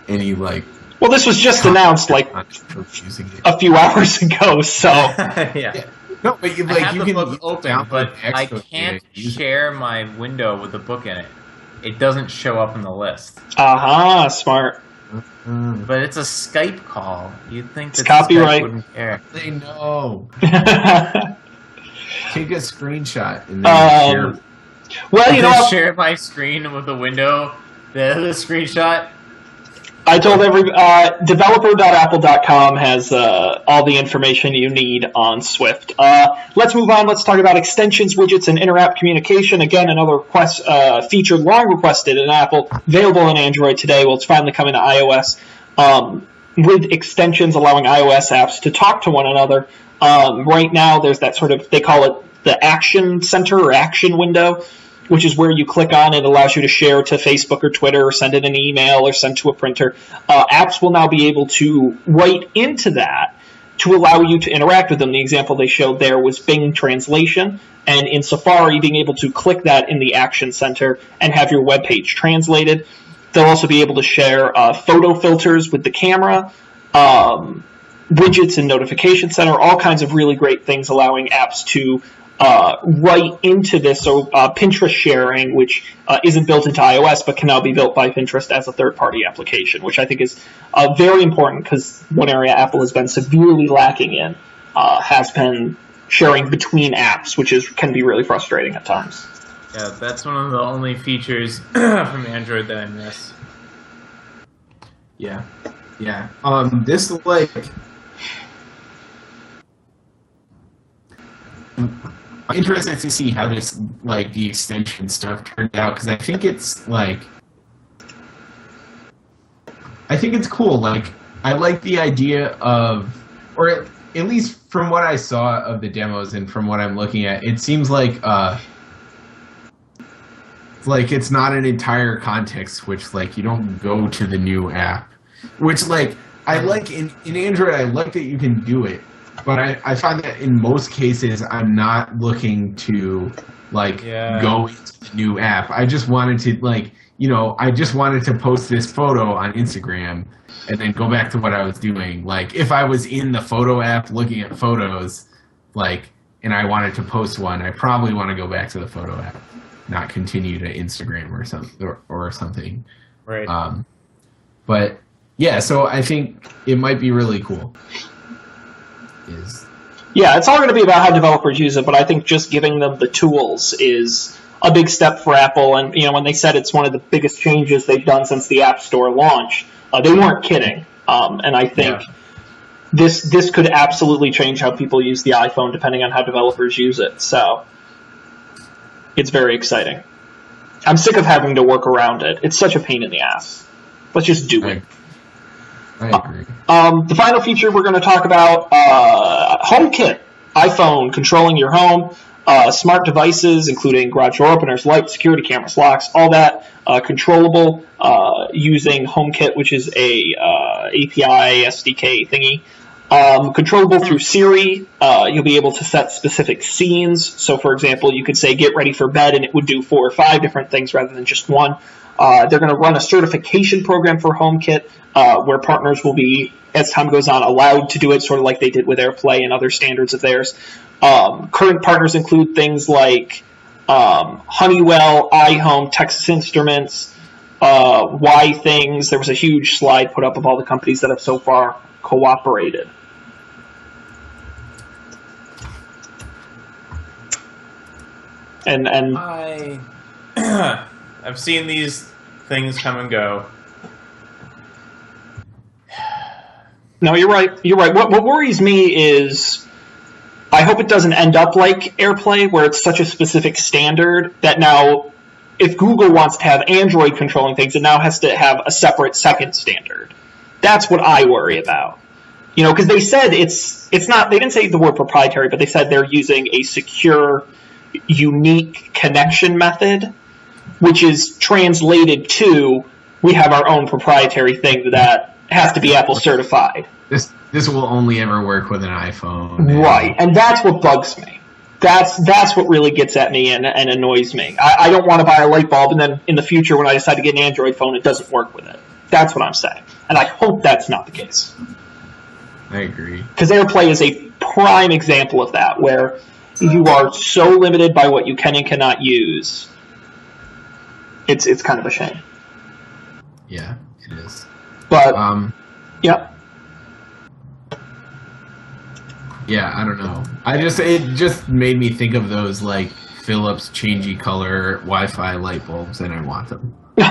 any like. Well, this was just announced like a few hours ago, so. Yeah. No, but you I have the can book open, but I can't share my window with the book in it. It doesn't show up in the list. Smart. But it's a Skype call. You'd think that copyright. Skype wouldn't care. They know. Take a screenshot and then share. Well, you know, share my screen with the window. The screenshot. I told developer.apple.com has all the information you need on Swift. Let's move on. Let's talk about extensions, widgets, and inter-app communication. Again, another feature long requested in Apple, available in Android today. Well, it's finally coming to iOS with extensions allowing iOS apps to talk to one another. Right now, there's that sort of, they call it the Action Center or Action Window, which is where you click on it allows you to share to Facebook or Twitter or send it an email or send to a printer. Apps will now be able to write into that to allow you to interact with them. The example they showed there was Bing Translation, and in Safari, being able to click that in the Action Center and have your web page translated. They'll also be able to share photo filters with the camera, widgets and Notification Center, all kinds of really great things allowing apps to right into this. So Pinterest sharing, which isn't built into iOS but can now be built by Pinterest as a third-party application, which I think is very important because one area Apple has been severely lacking in has been sharing between apps, which can be really frustrating at times. Yeah, that's one of the only features from Android that I miss. Yeah. This like I'm interested to see how this, like, the extension stuff turned out, because I think it's, like, I think it's cool. Like, I like the idea of, or at least from what I saw of the demos and from what I'm looking at, it seems like it's not an entire context switch. Like, you don't go to the new app, which, like, I like in Android. I like that you can do it, but I find that in most cases I'm not looking to, like, go into the new app. I just wanted to, like, I just wanted to post this photo on Instagram and then go back to what I was doing. Like, if I was in the photo app looking at photos, like, and I wanted to post one, I probably want to go back to the photo app, not continue to Instagram or something. Right. But yeah, so I think it might be really cool. Yeah, it's all going to be about how developers use it, but I think just giving them the tools is a big step for Apple. And when they said it's one of the biggest changes they've done since the App Store launch, they weren't kidding. And I think this could absolutely change how people use the iPhone, depending on how developers use it. So it's very exciting. I'm sick of having to work around it. It's such a pain in the ass. Let's just do it. I agree. The final feature we're going to talk about, HomeKit, iPhone controlling your home, smart devices, including garage door openers, lights, security cameras, locks, all that controllable using HomeKit, which is a API SDK thingy. Controllable through Siri. You'll be able to set specific scenes. So, for example, you could say, get ready for bed, and it would do 4 or 5 different things rather than just one. They're going to run a certification program for HomeKit where partners will be, as time goes on, allowed to do it, sort of like they did with AirPlay and other standards of theirs. Current partners include things like Honeywell, iHome, Texas Instruments, Things. There was a huge slide put up of all the companies that have so far cooperated. And I've seen these things come and go. No, you're right. You're right. What worries me is I hope it doesn't end up like AirPlay, where it's such a specific standard that now, if Google wants to have Android controlling things, it now has to have a separate second standard. That's what I worry about. Because they said it's not. They didn't say the word proprietary, but they said they're using a secure, unique connection method, which is translated to we have our own proprietary thing that has to be Apple certified. This will only ever work with an iPhone. Right, and that's what bugs me. That's what really gets at me and annoys me. I don't want to buy a light bulb, and then in the future when I decide to get an Android phone, it doesn't work with it. That's what I'm saying. And I hope that's not the case. I agree. Because AirPlay is a prime example of that, where you are so limited by what you can and cannot use. It's kind of a shame. Yeah, it is. But, yep. Yeah, I don't know. It just made me think of those, like, Philips changey color Wi-Fi light bulbs, and I want them. It's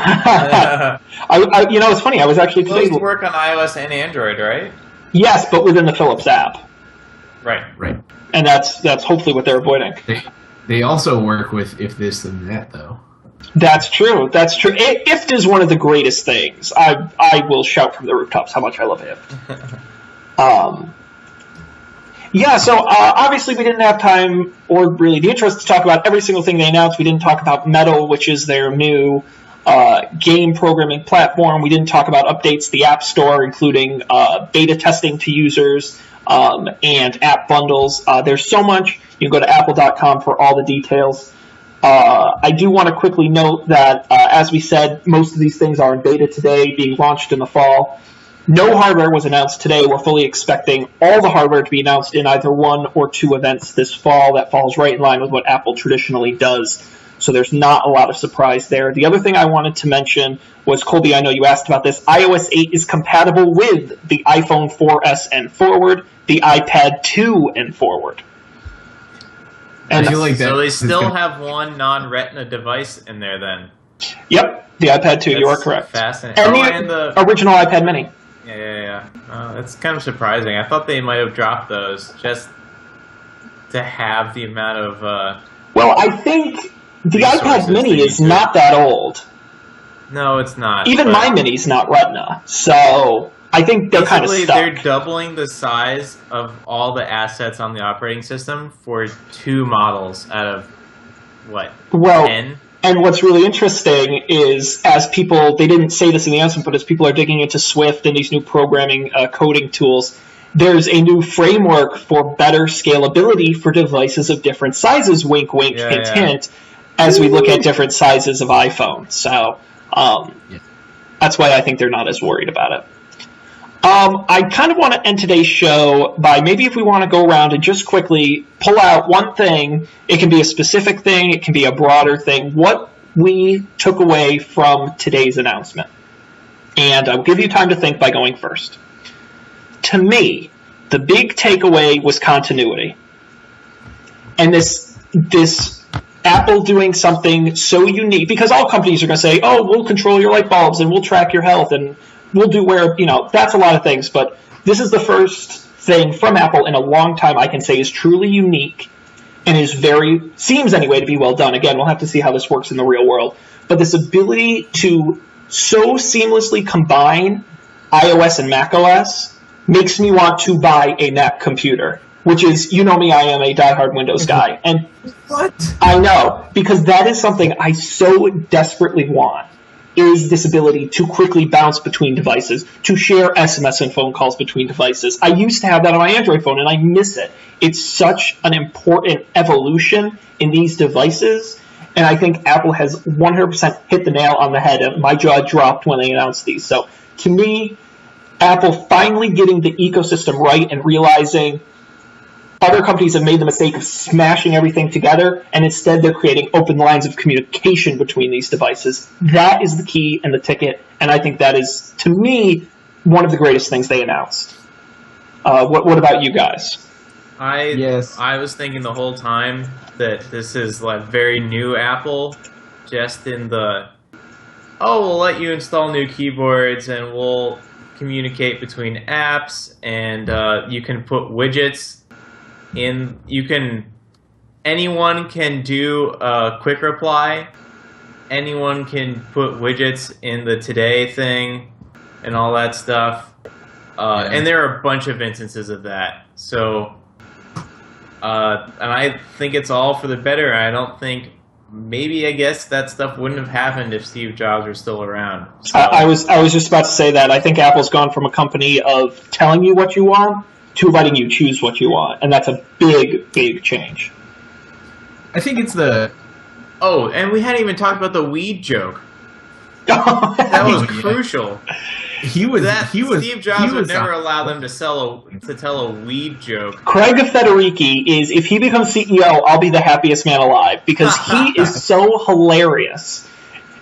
funny. I was actually today. Those work on iOS and Android, right? Yes, but within the Philips app. Right. And that's hopefully what they're avoiding. They also work with If This and That, though. That's true. IFT is one of the greatest things. I will shout from the rooftops how much I love IFT. Yeah, so obviously we didn't have time or really the interest to talk about every single thing they announced. We didn't talk about Metal, which is their new game programming platform. We didn't talk about updates to the App Store, including beta testing to users and app bundles. There's so much. You can go to apple.com for all the details. I do want to quickly note that, as we said, most of these things are in beta today, being launched in the fall. No hardware was announced today. We're fully expecting all the hardware to be announced in either 1 or 2 events this fall. That falls right in line with what Apple traditionally does. So there's not a lot of surprise there. The other thing I wanted to mention was, Colby, I know you asked about this. iOS 8 is compatible with the iPhone 4S and forward, the iPad 2 and forward. And I feel like so they still have one non-Retina device in there then. Yep, the iPad 2, you are correct. Fascinating. And the original iPad mini. Yeah. That's kind of surprising. I thought they might have dropped those just to have the amount of. Well, I think the iPad resources Mini that is you not that old. No, it's not. Even my Mini's not Retina, so I think they're kind of stuck. They're doubling the size of all the assets on the operating system for 2 models out of what? Well, 10? And what's really interesting is, as people, they didn't say this in the announcement, but as people are digging into Swift and these new programming coding tools, there's a new framework for better scalability for devices of different sizes, wink, wink, hint, hint, as we look at different sizes of iPhone. So that's why I think they're not as worried about it. I kind of want to end today's show by maybe if we want to go around and just quickly pull out one thing. It can be a specific thing. It can be a broader thing. What we took away from today's announcement. And I'll give you time to think by going first. To me, the big takeaway was continuity. And this Apple doing something so unique, because all companies are going to say, oh, we'll control your light bulbs and we'll track your health and we'll do that's a lot of things, but this is the first thing from Apple in a long time I can say is truly unique and seems anyway to be well done. Again, we'll have to see how this works in the real world. But this ability to so seamlessly combine iOS and macOS makes me want to buy a Mac computer, which is, you know me, I am a diehard Windows guy. And what? I know, because that is something I so desperately want, is this ability to quickly bounce between devices, to share SMS and phone calls between devices. I used to have that on my Android phone, and I miss it. It's such an important evolution in these devices, and I think Apple has 100% hit the nail on the head, and my jaw dropped when they announced these. So, to me, Apple finally getting the ecosystem right and realizing other companies have made the mistake of smashing everything together, and instead they're creating open lines of communication between these devices. That is the key and the ticket, and I think that is, to me, one of the greatest things they announced. What about you guys? I was thinking the whole time that this is like very new Apple, just in the, we'll let you install new keyboards and we'll communicate between apps, and you can put widgets in. Anyone can do a quick reply. Anyone can put widgets in the Today thing and all that stuff. And there are a bunch of instances of that. So, and I think it's all for the better. I don't think, I guess that stuff wouldn't have happened if Steve Jobs were still around. So. I was just about to say that. I think Apple's gone from a company of telling you what you want to letting you choose what you want, and that's a big, big change. I think it's the... Oh, and we hadn't even talked about the weed joke. That was crucial. Steve Jobs would never allow them to tell a weed joke. Craig Federighi is, if he becomes CEO, I'll be the happiest man alive, because he is so hilarious.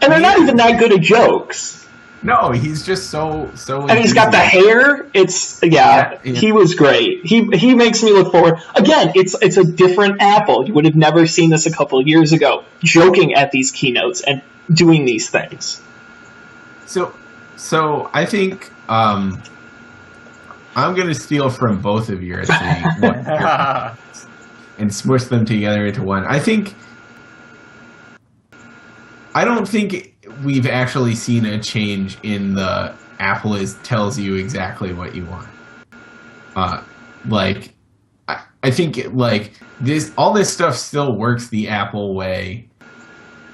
And they're not even that good at jokes. No, he's just so. And he's got the hair. He was great. He makes me look forward. Again, it's a different Apple. You would have never seen this a couple of years ago, joking at these keynotes and doing these things. So I think I'm going to steal from both of yours and smush them together into one. I don't think we've actually seen a change in the Apple tells you exactly what you want. I think all this stuff still works the Apple way,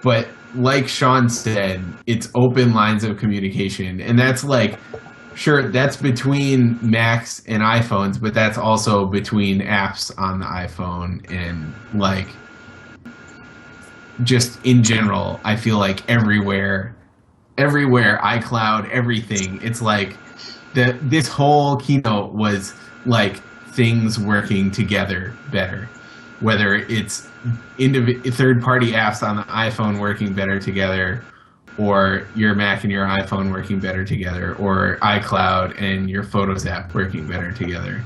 but like Sean said, it's open lines of communication, and that's sure, that's between Macs and iPhones, but that's also between apps on the iPhone and just in general. I feel like everywhere, iCloud, everything. It's this whole keynote was things working together better, whether it's third-party apps on the iPhone working better together, or your Mac and your iPhone working better together, or iCloud and your Photos app working better together.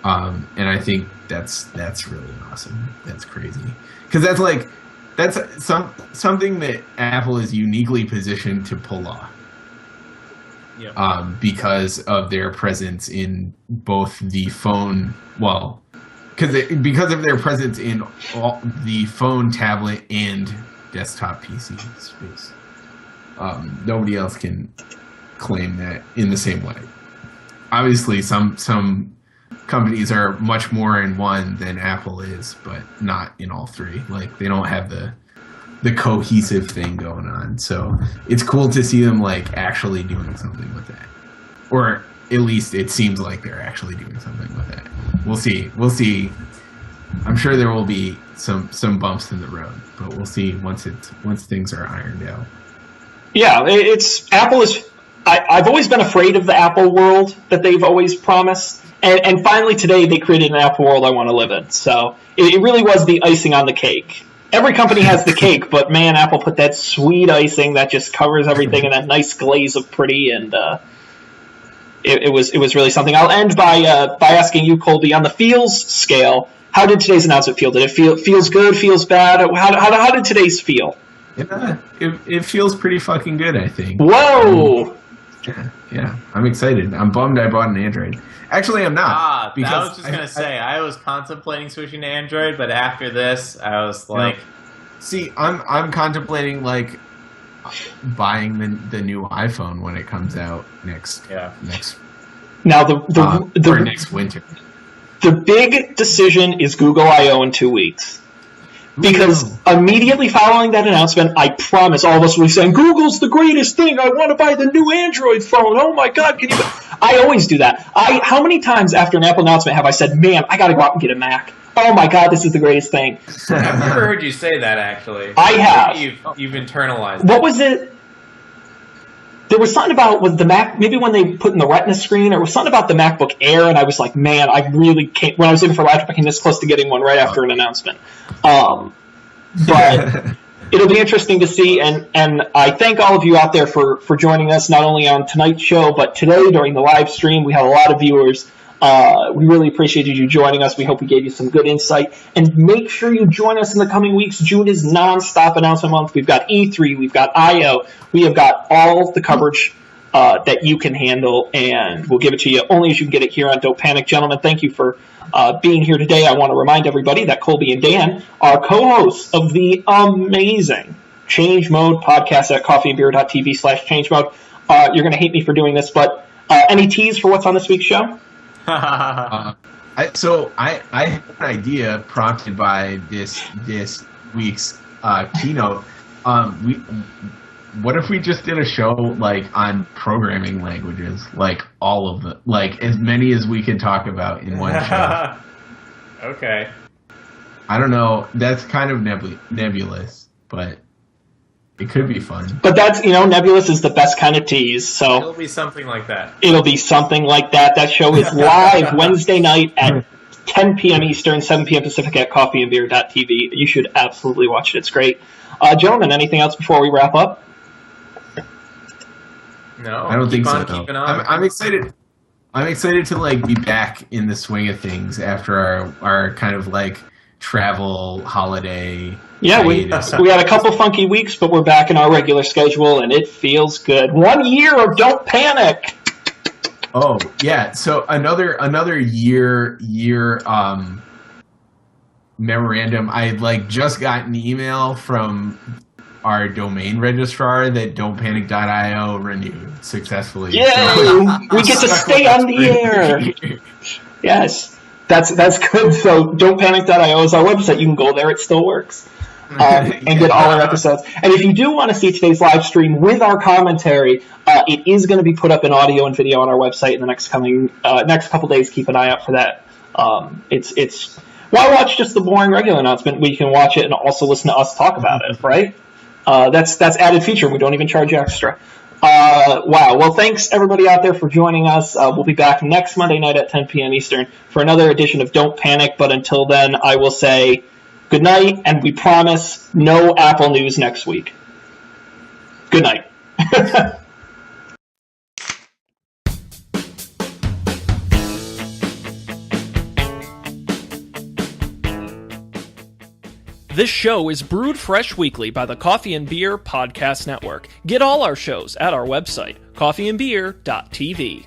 And I think that's really awesome. That's crazy, because that's something that Apple is uniquely positioned to pull off. Yep. Because of their presence in both the phone, because of their presence in all the phone, tablet, and desktop PC space. Nobody else can claim that in the same way. Obviously, some companies are much more in one than Apple is, but not in all three. Like, they don't have the cohesive thing going on. So it's cool to see them like actually doing something with that, or at least it seems like they're actually doing something with that. We'll see. I'm sure there will be some bumps in the road, but we'll see once things are ironed out. Yeah, Apple is. I've always been afraid of the Apple world that they've always promised, and finally today they created an Apple world I want to live in. So it really was the icing on the cake. Every company has the cake, but man, Apple put that sweet icing that just covers everything in that nice glaze of pretty, and it was really something. I'll end by asking you, Colby, on the feels scale, how did today's announcement feel? Did it feels good, feels bad? How did today's feel? It feels pretty fucking good, I think. Whoa! Yeah, I'm excited. I'm bummed I bought an Android. Actually, I'm not. Because I was just going to say, I was contemplating switching to Android, but after this, I was like... See, I'm contemplating, like, buying the new iPhone when it comes out next Now, or next winter. The big decision is Google I/O in 2 weeks. Because immediately following that announcement, I promise all of us will be saying, Google's the greatest thing. I want to buy the new Android phone. Oh my God, can you? I always do that. How many times after an Apple announcement have I said, man, I got to go out and get a Mac. Oh my God, this is the greatest thing. I've never heard you say that, actually. I have. You've internalized What was it? There was something about with the Mac, maybe when they put in the Retina screen, or it was something about the MacBook Air, and I was like, man, I really can't. When I was looking for a laptop, I came this close to getting one right after an announcement. But it'll be interesting to see, and I thank all of you out there for joining us, not only on tonight's show, but today during the live stream. We had a lot of viewers. We really appreciated you joining us. We hope we gave you some good insight. And make sure you join us in the coming weeks. June is non-stop announcement month. We've got E3, we've got I/O. We have got all the coverage that you can handle, and we'll give it to you only as you can get it here on Don't Panic. Gentlemen, thank you for being here today. I want to remind everybody that Colby and Dan are co-hosts of the amazing Change Mode podcast at coffeeandbeer.tv/changemode. You're going to hate me for doing this, but any tease for what's on this week's show? I have an idea prompted by this week's keynote. What if we just did a show like on programming languages, like all of them, like as many as we could talk about in one show? Okay. I don't know. That's kind of nebulous, but it could be fun. But that's, nebulous is the best kind of tease. So it'll be something like that. It'll be something like that. That show is live Wednesday night at 10 p.m. Eastern, 7 p.m. Pacific at coffeeandbeer.tv. You should absolutely watch it. It's great. Gentlemen, anything else before we wrap up? No, I don't think so. Keeping on. I'm excited. I'm excited to like be back in the swing of things after our kind of like travel holiday. Yeah, we had a couple funky weeks, but we're back in our regular schedule, and it feels good. 1 year of Don't Panic. Oh yeah, so another year memorandum. I like just got an email from our domain registrar that don'tpanic.io renewed successfully. Yay! So, we get to stay on the air. Yes, that's good. So don'tpanic.io is our website. You can go there; it still works. And get all our episodes. And if you do want to see today's live stream with our commentary, it is going to be put up in audio and video on our website in the next couple days. Keep an eye out for that. It's why watch just the boring regular announcement? We can watch it and also listen to us talk about it, right? That's added feature. We don't even charge you extra. Wow. Well, thanks everybody out there for joining us. We'll be back next Monday night at 10 p.m. Eastern for another edition of Don't Panic. But until then, I will say good night, and we promise no Apple news next week. Good night. This show is brewed fresh weekly by the Coffee and Beer Podcast Network. Get all our shows at our website, coffeeandbeer.tv.